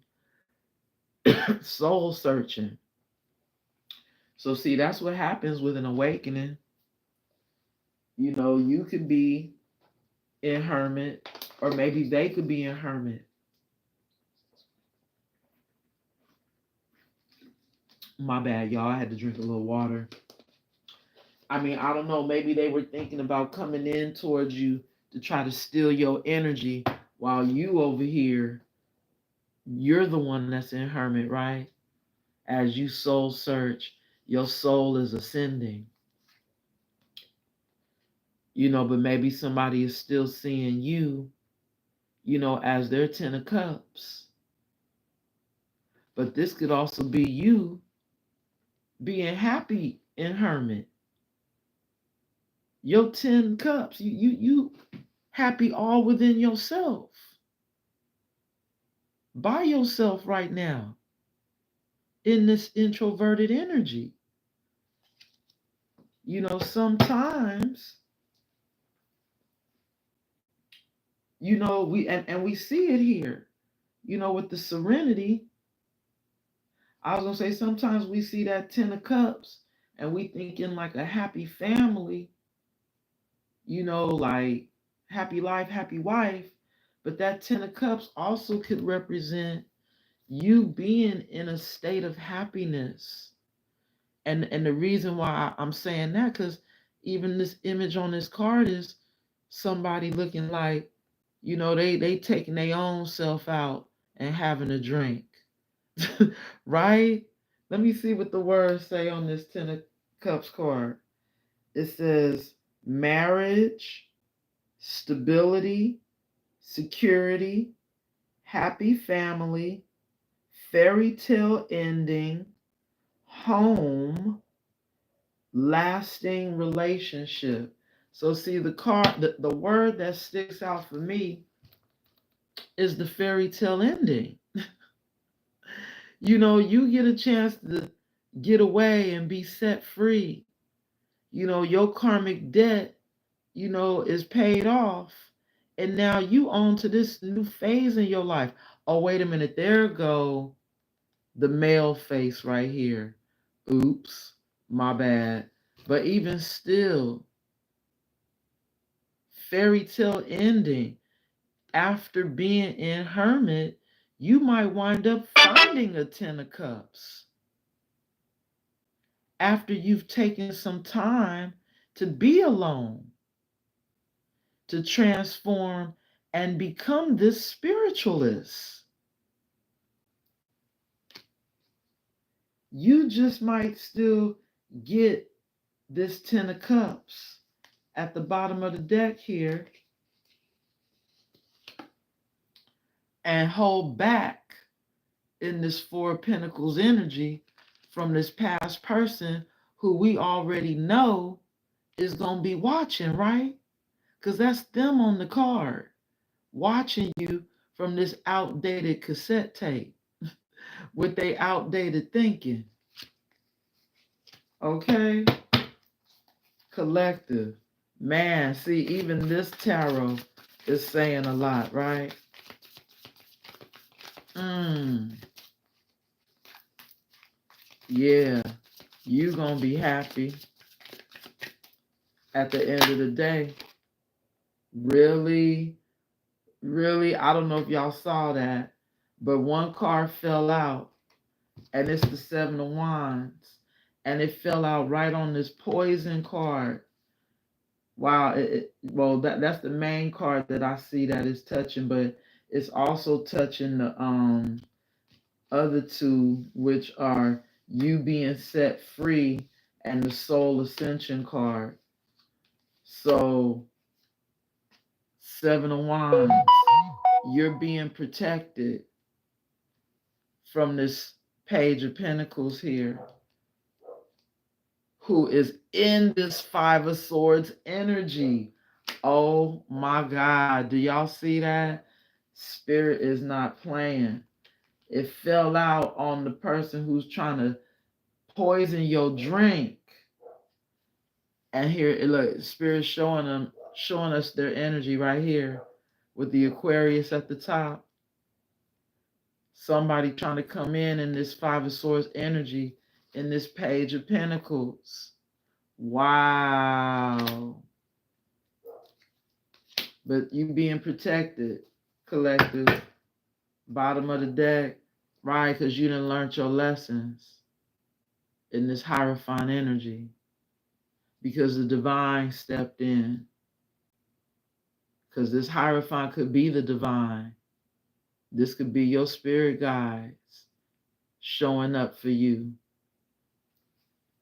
soul searching. So, see, that's what happens with an awakening. You could be in hermit, or maybe they could be in hermit. My bad, y'all. I had to drink a little water. I mean, I don't know. Maybe they were thinking about coming in towards you to try to steal your energy while you over here, you're the one that's in hermit, right? As you soul search, your soul is ascending. But maybe somebody is still seeing you, as their 10 of cups. But this could also be you being happy in hermit. Your 10 cups, you happy all within yourself. By yourself right now in this introverted energy. Sometimes, we see it here, with the serenity. I was gonna say sometimes we see that 10 of cups and we thinking like a happy family, like happy life, happy wife. But that 10 of cups also could represent you being in a state of happiness. And the reason why I'm saying that, because even this image on this card is somebody looking like, they taking their own self out and having a drink. Right? Let me see what the words say on this 10 of cups card. It says marriage, stability, security, happy family, fairy tale ending, home, lasting relationship. So see, the card, the word that sticks out for me is the fairy tale ending. You get a chance to get away and be set free. Your karmic debt, is paid off. And now you on to this new phase in your life. Oh, wait a minute. There go the male face right here. Oops, my bad. But even still, fairy tale ending. After being in hermit, you might wind up finding a 10 of cups. After you've taken some time to be alone, to transform and become this spiritualist. You just might still get this 10 of cups at the bottom of the deck here and hold back in this Four of Pentacles energy from this past person who we already know is going to be watching, right? Because that's them on the card, watching you from this outdated cassette tape with their outdated thinking. Okay? Collective. Man, see, even this tarot is saying a lot, right? Yeah, you gonna be happy at the end of the day. Really, really, I don't know if y'all saw that, but one card fell out, and it's the Seven of Wands, and it fell out right on this poison card. Wow, well, that's the main card that I see that is touching, but it's also touching the other two, which are you being set free and the soul ascension card. So, Seven of Wands, you're being protected from this Page of Pentacles here, who is in this Five of Swords energy. Oh my God, do y'all see that? Spirit is not playing. It fell out on the person who's trying to poison your drink. And here, look, Spirit showing us their energy right here with the Aquarius at the top. Somebody trying to come in this Five of Swords energy in this Page of Pentacles. Wow. But you being protected, collective, bottom of the deck, right? Because you done learned your lessons in this Hierophant energy. Because the divine stepped in. Because this Hierophant could be the divine. This could be your spirit guides showing up for you.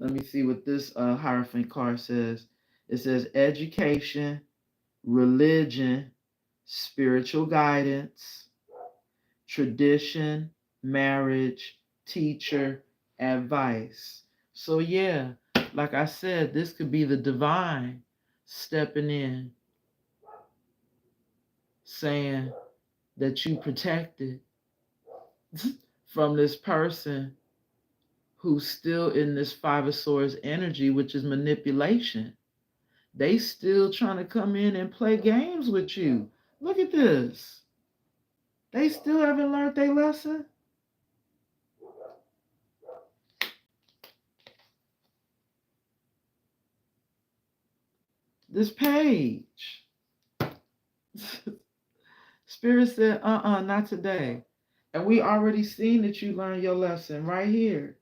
Let me see what this Hierophant card says. It says education, religion, spiritual guidance, tradition, marriage, teacher, advice. So yeah, like I said, this could be the divine stepping in, saying that you protected from this person who's still in this Five of Swords energy, which is manipulation. They still trying to come in and play games with you. Look at this. They still haven't learned their lesson. This page. Spirit said, not today. And we already seen that you learned your lesson right here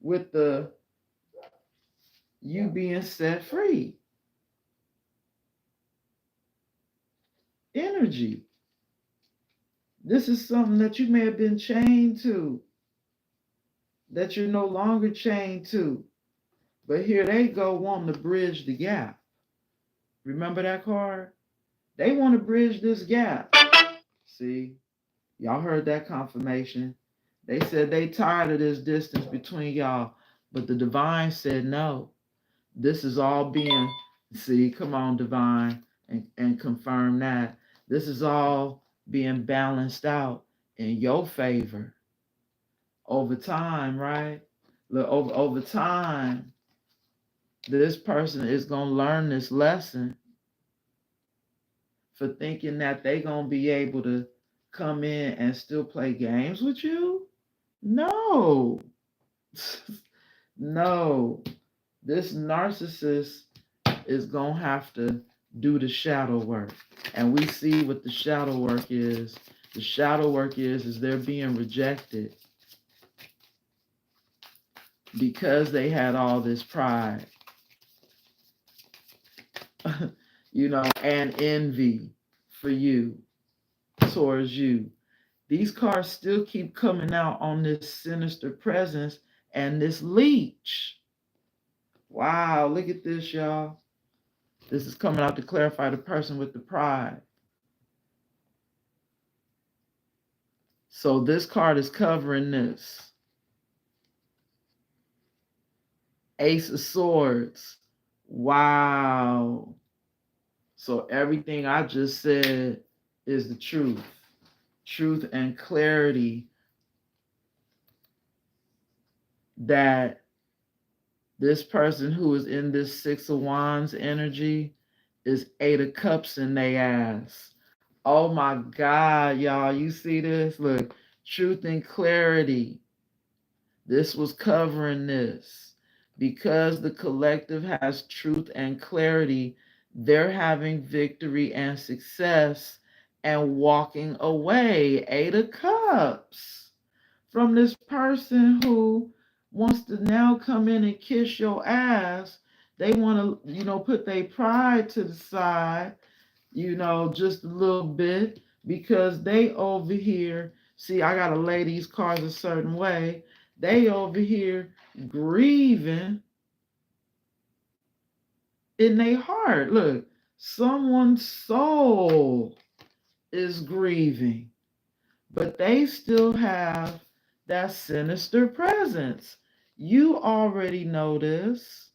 with the you being set free. Energy. This is something that you may have been chained to, that you're no longer chained to. But here they go wanting to bridge the gap. Remember that card? They want to bridge this gap. See, y'all heard that confirmation. They said they tired of this distance between y'all, but the divine said no. This is all being, see, come on, divine, and confirm that. This is all being balanced out in your favor over time, right? Look, over time, this person is going to learn this lesson for thinking that they going to be able to come in and still play games with you. No. No. This narcissist is going to have to do the shadow work. And we see what the shadow work is. The shadow work is they're being rejected because they had all this pride. You know, and envy for you, towards you. These cards still keep coming out on this sinister presence And this leech, wow, look at this, y'all. This is coming out to clarify the person with the pride. So this card is covering this. Ace of Swords. Wow. So everything I just said is the truth. Truth and clarity that this person who is in this Six of Wands energy is Eight of Cups in their ass. Oh my God, y'all. You see this? Look, truth and clarity. This was covering this. Because the collective has truth and clarity, they're having victory and success and walking away. Eight of Cups from this person who wants to now come in and kiss your ass. They want to, put their pride to the side, just a little bit, because they over here, see, I got to lay these cards a certain way. They over here grieving in their heart. Look, someone's soul is grieving, but they still have that sinister presence. You already know this.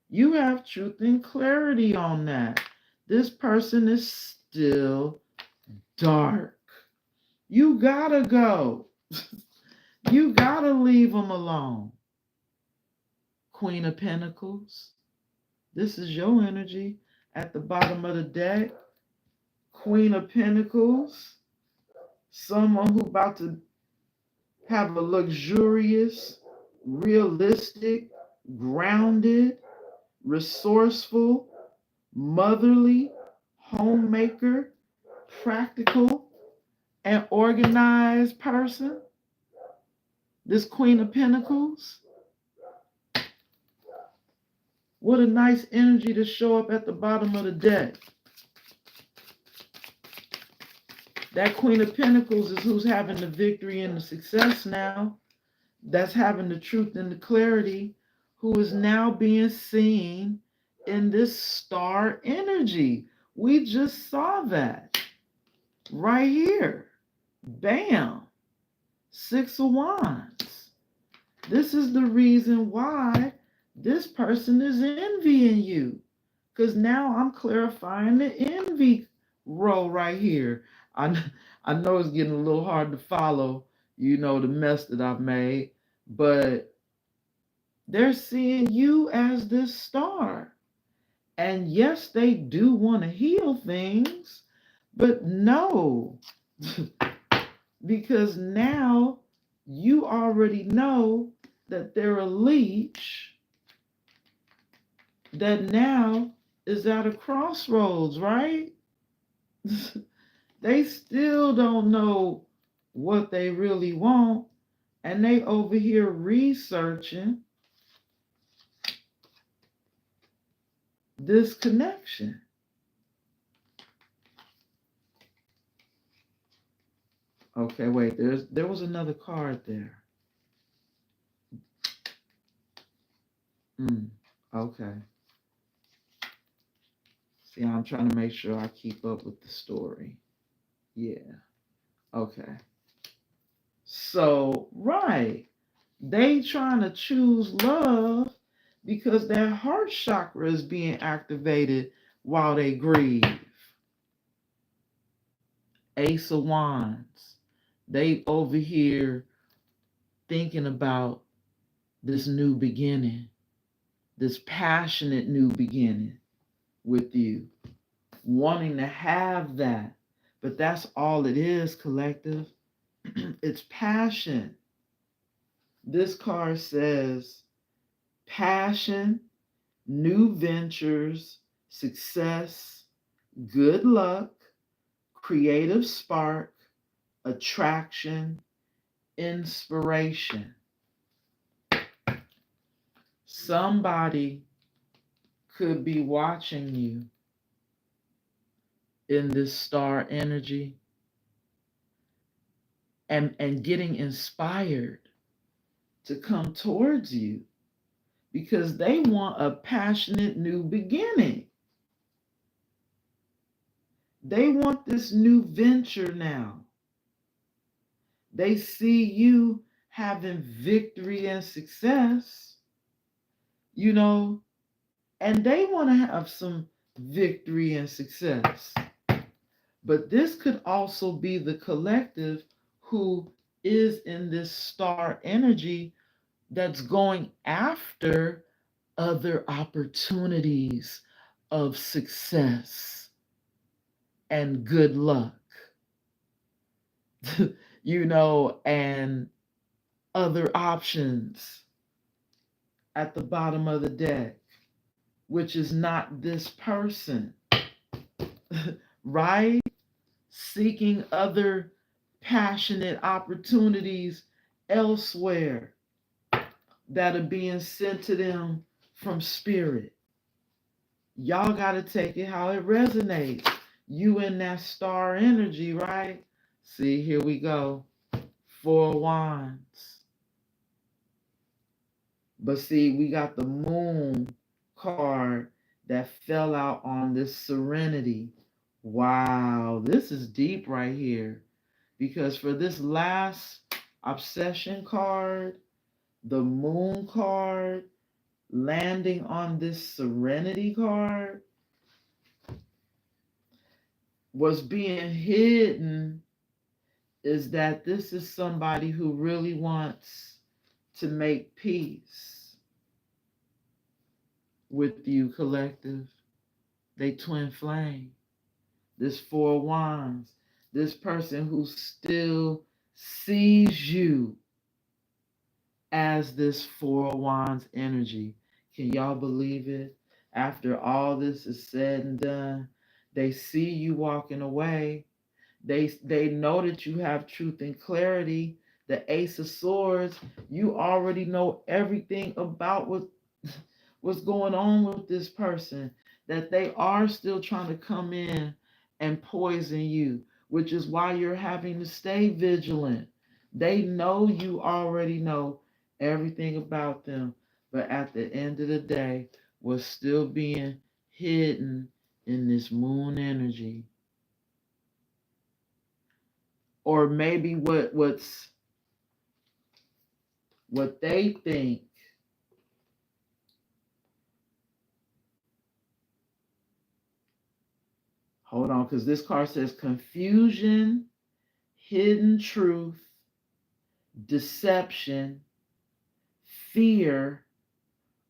You have truth and clarity on that. This person is still dark. You gotta go. You gotta leave them alone. Queen of Pentacles. This is your energy at the bottom of the deck. Queen of Pentacles. Someone who about to have a luxurious, realistic, grounded, resourceful, motherly, homemaker, practical, and organized person. This Queen of Pentacles. What a nice energy to show up at the bottom of the deck. That Queen of Pentacles is who's having the victory and the success now. That's having the truth and the clarity, who is now being seen in this star energy. We just saw that right here. Bam. Six of Wands. This is the reason why this person is envying you. Because now I'm clarifying the envy role right here. I know it's getting a little hard to follow, the mess that I've made, but they're seeing you as this star. And yes, they do want to heal things, but no, because now you already know that they're a leech that now is at a crossroads, right? They still don't know what they really want, and they over here researching this connection. Okay, wait, there was another card there. Okay. See, I'm trying to make sure I keep up with the story. Yeah. Okay. So, right. They trying to choose love because their heart chakra is being activated while they grieve. Ace of Wands. They over here thinking about this new beginning, this passionate new beginning with you, wanting to have that. But that's all it is, collective. It's passion. This card says passion, new ventures, success, good luck, creative spark, attraction, inspiration. Somebody could be watching you in this star energy and getting inspired to come towards you because they want a passionate new beginning. They want this new venture now. They see you having victory and success, you know, and they want to have some victory and success. But this could also be the collective who is in this star energy that's going after other opportunities of success and good luck, and other options at the bottom of the deck, which is not this person, right? Seeking other passionate opportunities elsewhere that are being sent to them from spirit. Y'all got to take it how it resonates. You in that star energy, right? See, here we go. 4 wands. But see, we got the moon card that fell out on this serenity. Wow, this is deep right here. Because for this last obsession card, the moon card landing on this serenity card, what's being hidden is that this is somebody who really wants to make peace with you, collective. They twin flame. This 4 wands, this person who still sees you as this 4 wands energy. Can y'all believe it? After all this is said and done, they see you walking away. They know that you have truth and clarity. The Ace of Swords, you already know everything about what's going on with this person, that they are still trying to come in and poison you, which is why you're having to stay vigilant. They know you already know everything about them, but at the end of the day, what's still being hidden in this moon energy, or maybe what they think. Hold on, because this card says confusion, hidden truth, deception, fear,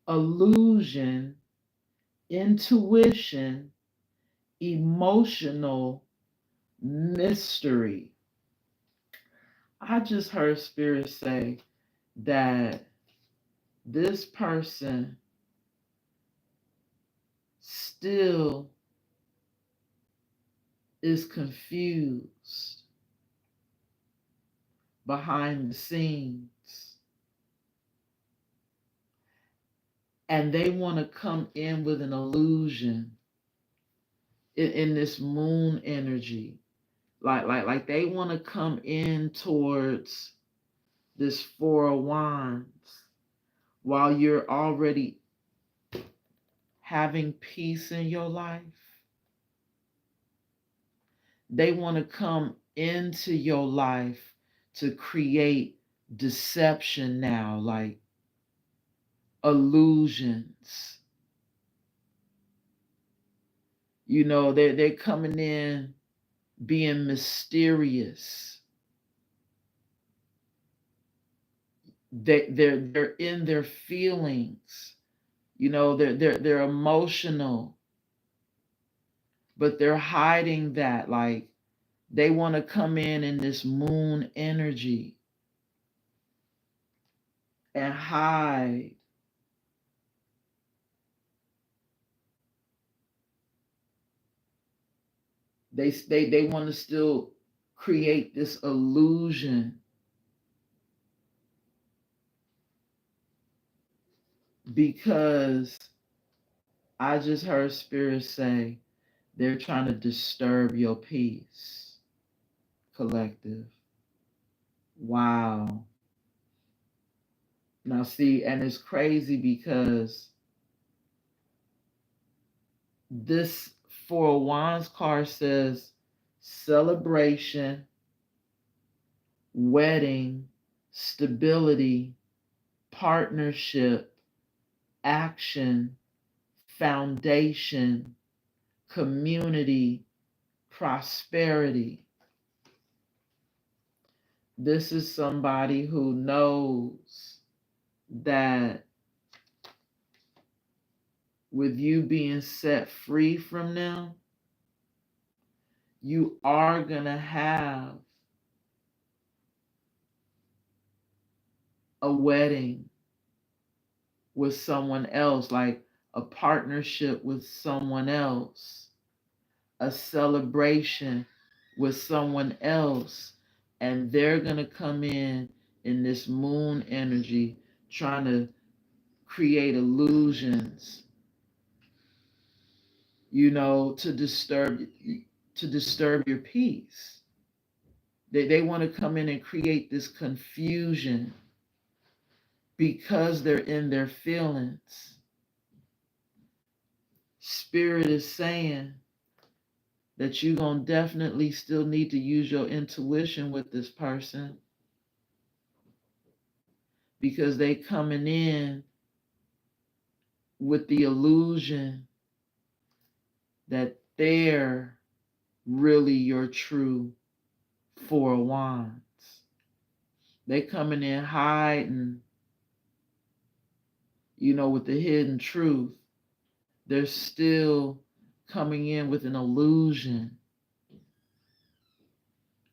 illusion, intuition, emotional mystery. I just heard Spirit say that this person still is confused behind the scenes, and they want to come in with an illusion in this moon energy, like they want to come in towards this 4 of wands while you're already having peace in your life. They want to come into your life to create deception now, like illusions. They're coming in being mysterious. They're in their feelings. They're emotional, but they're hiding that. Like they want to come in this moon energy and hide. They want to still create this illusion because I just heard Spirit say they're trying to disturb your peace, collective. Wow. Now, see, and it's crazy because this Four of Wands card says celebration, wedding, stability, partnership, action, foundation, community, prosperity. This is somebody who knows that with you being set free from them, you are going to have a wedding with someone else, like a partnership with someone else, a celebration with someone else, and they're going to come in this moon energy trying to create illusions, you know, to disturb your peace. They want to come in and create this confusion because they're in their feelings. Spirit is saying that you're going to definitely still need to use your intuition with this person, because they coming in with the illusion that they're really your true Four of Wands. They coming in hiding, you know, with the hidden truth. They're still coming in with an illusion.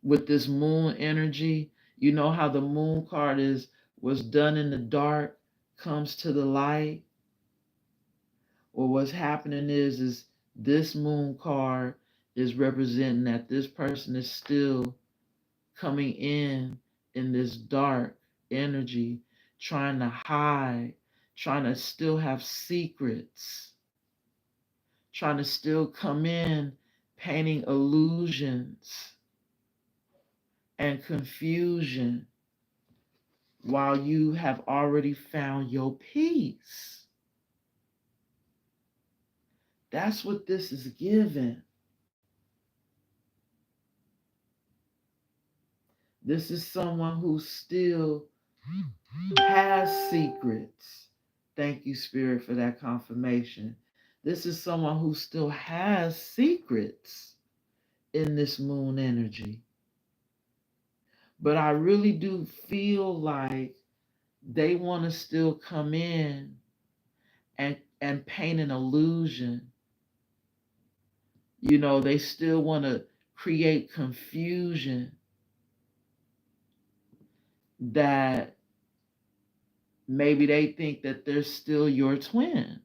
With this moon energy, you know how the moon card is what's done in the dark comes to the light. Or what's happening is this moon card is representing that this person is still coming in this dark energy, trying to hide, trying to still have secrets, trying to still come in painting illusions and confusion while you have already found your peace. That's what this is giving. This is someone who still has secrets. Thank you, Spirit, for that confirmation. This is someone who still has secrets in this moon energy. But I really do feel like they want to still come in and paint an illusion. You know, they still want to create confusion that maybe they think that they're still your twin.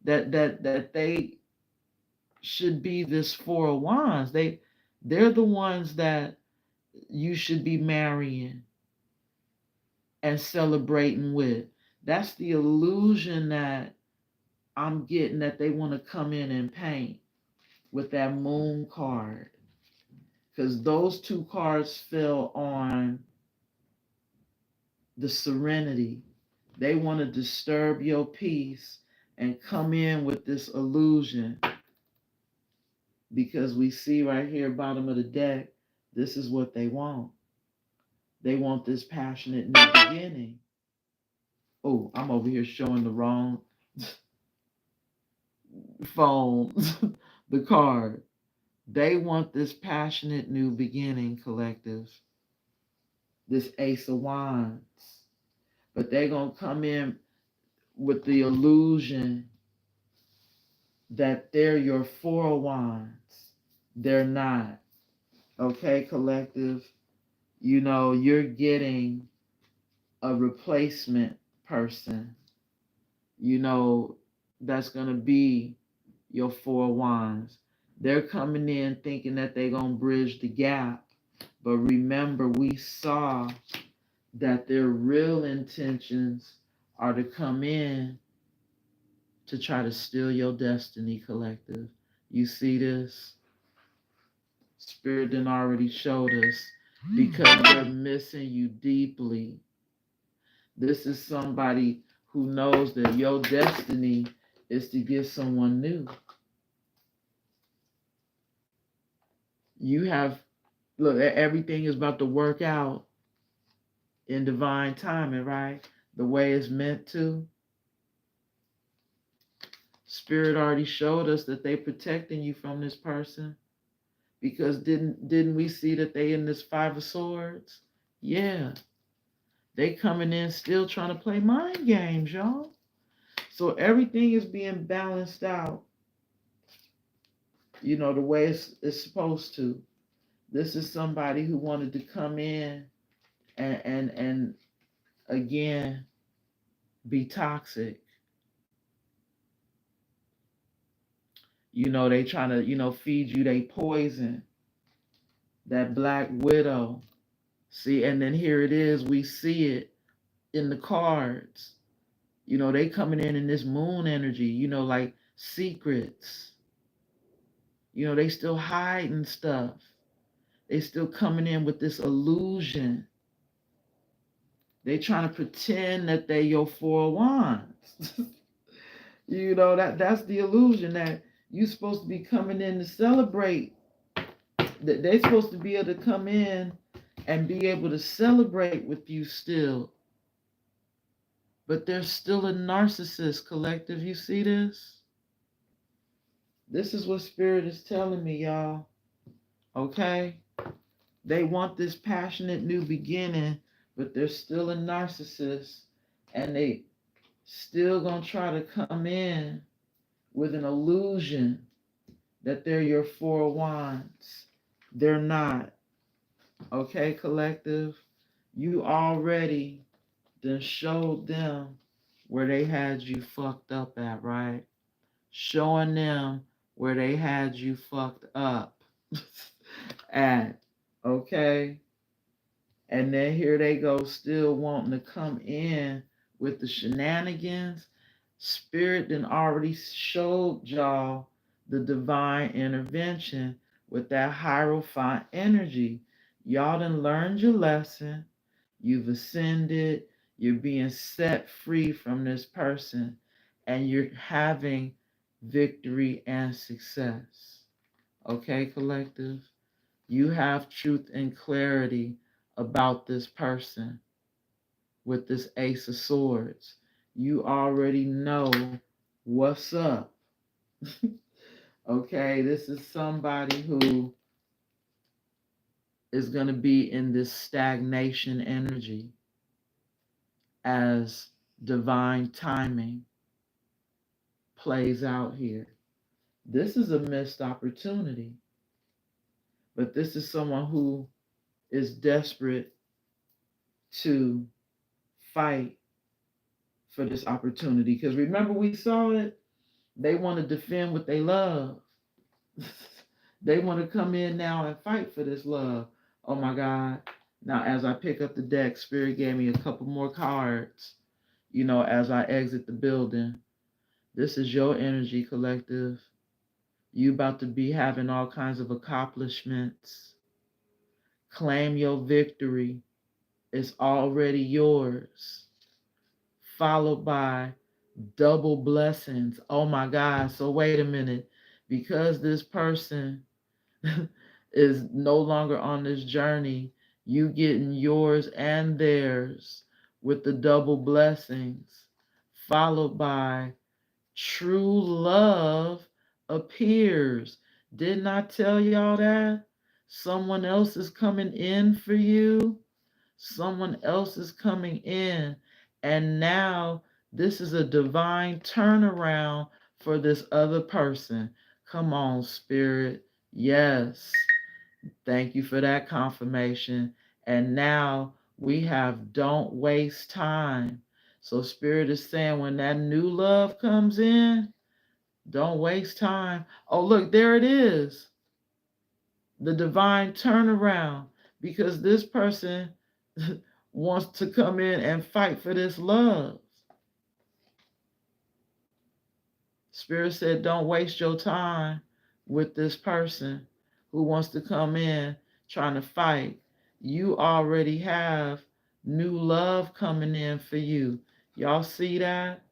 That they should be this Four of Wands. They're the ones that you should be marrying and celebrating with. That's the illusion that I'm getting, that they want to come in and paint with that moon card. Because those two cards fell on the serenity. They want to disturb your peace and come in with this illusion. Because we see right here, bottom of the deck, this is what they want. They want this passionate new beginning. Oh, I'm over here showing the wrong phone, the card. They want this passionate new beginning, collective. This Ace of Wands. But they're going to come in with the illusion that they're your Four of Wands. They're not. Okay, collective? You know, you're getting a replacement person, you know, that's going to be your Four of Wands. They're coming in thinking that they're going to bridge the gap. But remember, we saw that their real intentions are to come in to try to steal your destiny, collective. You see this? Spirit done already showed us, because they're missing you deeply. This is somebody who knows that your destiny is to get someone new. You have, look, everything is about to work out in divine timing, right? The way it's meant to. Spirit already showed us that they protecting you from this person, because didn't we see that they in this Five of Swords? Yeah, they coming in still trying to play mind games, y'all. So everything is being balanced out, the way it's supposed to. This is somebody who wanted to come in and again be toxic. They trying to, feed you they poison, that black widow. See, and then here it is, we see it in the cards. They coming in this moon energy, like secrets. They still hiding stuff. They still coming in with this illusion. They trying to pretend that they your Four of Wands. That's the illusion, that you supposed to be coming in to celebrate. That they supposed to be able to come in and be able to celebrate with you still. But there's still a narcissist, collective. You see this? This is what Spirit is telling me, y'all. Okay? They want this passionate new beginning, but there's still a narcissist, and they still gonna try to come in with an illusion that they're your Four of Wands. They're not. Okay, collective? You already then showed them where they had you fucked up at, right? Showing them where they had you fucked up at, okay? And then here they go, still wanting to come in with the shenanigans. Spirit then already showed y'all the divine intervention with that Hierophant energy. Y'all done learned your lesson. You've ascended. You're being set free from this person. And you're having victory and success. Okay, collective? You have truth and clarity about this person with this Ace of Swords. You already know what's up. Okay, this is somebody who is going to be in this stagnation energy as divine timing plays out here. This is a missed opportunity, but this is someone who is desperate to fight for this opportunity. Because remember, we saw it. They want to defend what they love. They want to come in now and fight for this love. Oh my God. Now, as I pick up the deck, Spirit gave me a couple more cards, as I exit the building. This is your energy, collective. You about to be having all kinds of accomplishments. Claim your victory. It's already yours. Followed by double blessings. Oh my God. So wait a minute. Because this person is no longer on this journey, you getting yours and theirs with the double blessings, followed by true love appears. Didn't I tell y'all that? Someone else is coming in for you. Someone else is coming in. And now this is a divine turnaround for this other person. Come on, Spirit. Yes. Thank you for that confirmation. And now we have don't waste time. So Spirit is saying when that new love comes in, don't waste time. Oh, look, there it is. The divine turnaround. Because this person wants to come in and fight for this love. Spirit said, don't waste your time with this person who wants to come in trying to fight. You already have New love coming in for you. Y'all see that?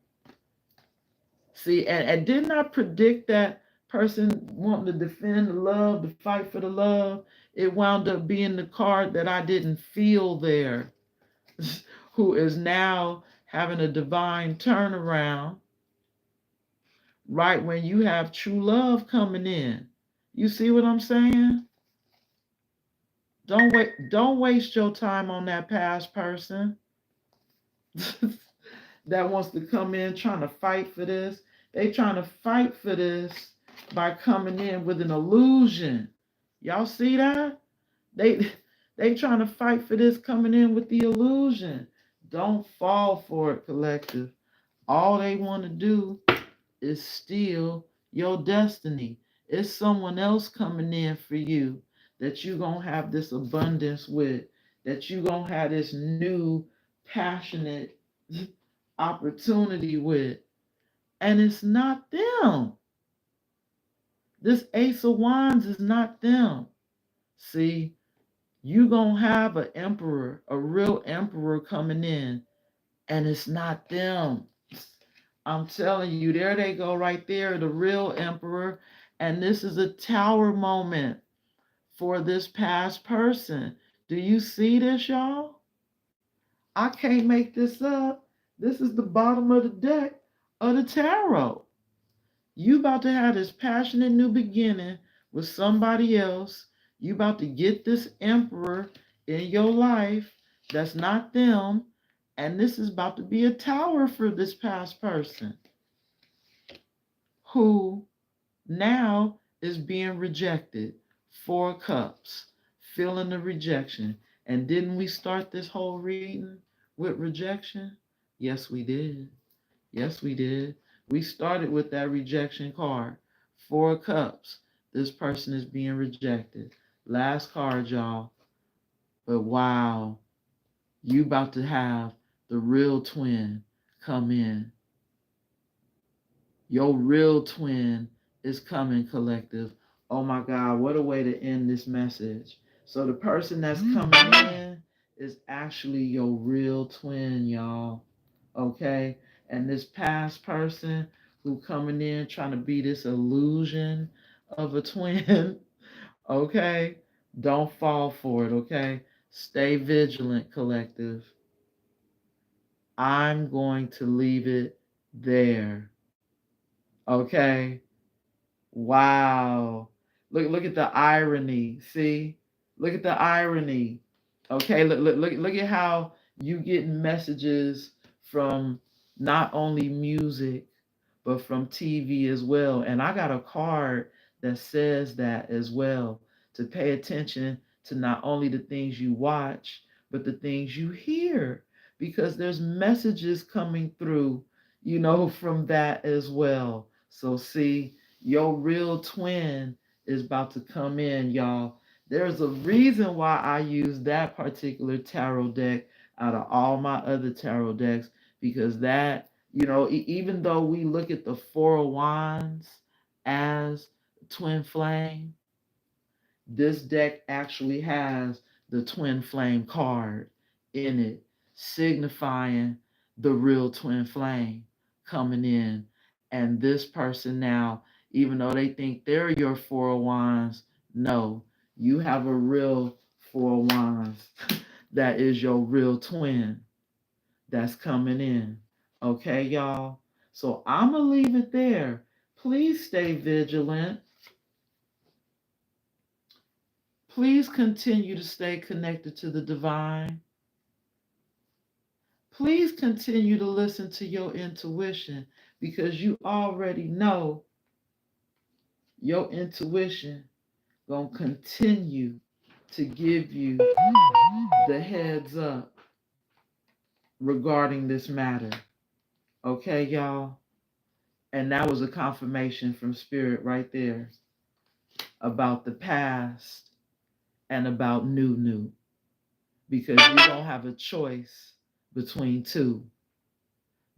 See, and didn't I predict that person wanting to defend the love, to fight for the love? It wound up being the card that I didn't feel there, who is now having a divine turnaround right when you have true love coming in. You see what I'm saying? Don't waste your time on that past person that wants to come in trying to fight for this. They trying to fight for this by coming in with an illusion. Y'all see that? They they trying to fight for this coming in with the illusion. Don't fall for it, collective. All they want to do is steal your destiny. It's someone else coming in for you that you going to have this abundance with, that you going to have this new, passionate opportunity with. And it's not them. This Ace of Wands is not them. See, you going to have an emperor, a real emperor coming in, and it's not them. I'm telling you, there they go right there, the real emperor. And this is a tower moment for this past person. Do you see this, y'all? I can't make this up. This is the bottom of the deck of the tarot. You about to have this passionate new beginning with somebody else. You about to get this emperor in your life that's not them. And this is about to be a tower for this past person who now is being rejected. 4 cups, feeling the rejection. And didn't we start this whole reading with rejection? Yes, we did. Yes, we did. We started with that rejection card. 4 cups. This person is being rejected. Last card, y'all. But wow, you about to have the real twin come in. Your real twin is coming, collective. Oh my God, what a way to end this message. So the person that's coming in is actually your real twin, y'all. Okay? And this past person who coming in trying to be this illusion of a twin, okay? Don't fall for it, okay? Stay vigilant, collective. I'm going to leave it there. Okay? Wow. Look at the irony. See? Look at the irony. Okay, look at how you get messages from not only music but from TV as well. And I got a card that says that as well, to pay attention to not only the things you watch, but the things you hear, because there's messages coming through, from that as well. So see, your real twin is about to come in, y'all. There's a reason why I use that particular tarot deck out of all my other tarot decks, because that, even though we look at the Four of Wands as twin flame, this deck actually has the twin flame card in it, signifying the real twin flame coming in. And this person now, even though they think they're your Four of Wands, no, you have a real Four of Wands that is your real twin that's coming in. Okay, y'all? So I'm going to leave it there. Please stay vigilant. Please continue to stay connected to the divine. Please continue to listen to your intuition, because you already know your intuition going to continue to give you the heads up regarding this matter. Okay, y'all? And that was a confirmation from Spirit right there about the past and about new, because you don't have a choice between two.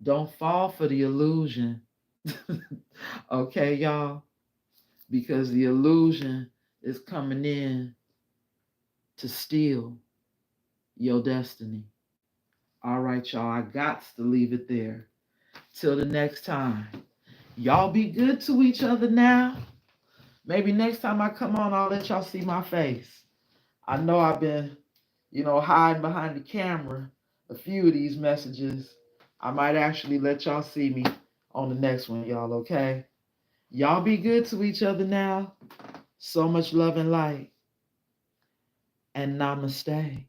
Don't fall for the illusion. Okay, y'all? Because the illusion is coming in to steal your destiny. All right, y'all. I got to leave it there. Till the next time. Y'all be good to each other now. Maybe next time I come on, I'll let y'all see my face. I know I've been, hiding behind the camera a few of these messages. I might actually let y'all see me on the next one, y'all, okay? Y'all be good to each other now. So much love and light. And namaste.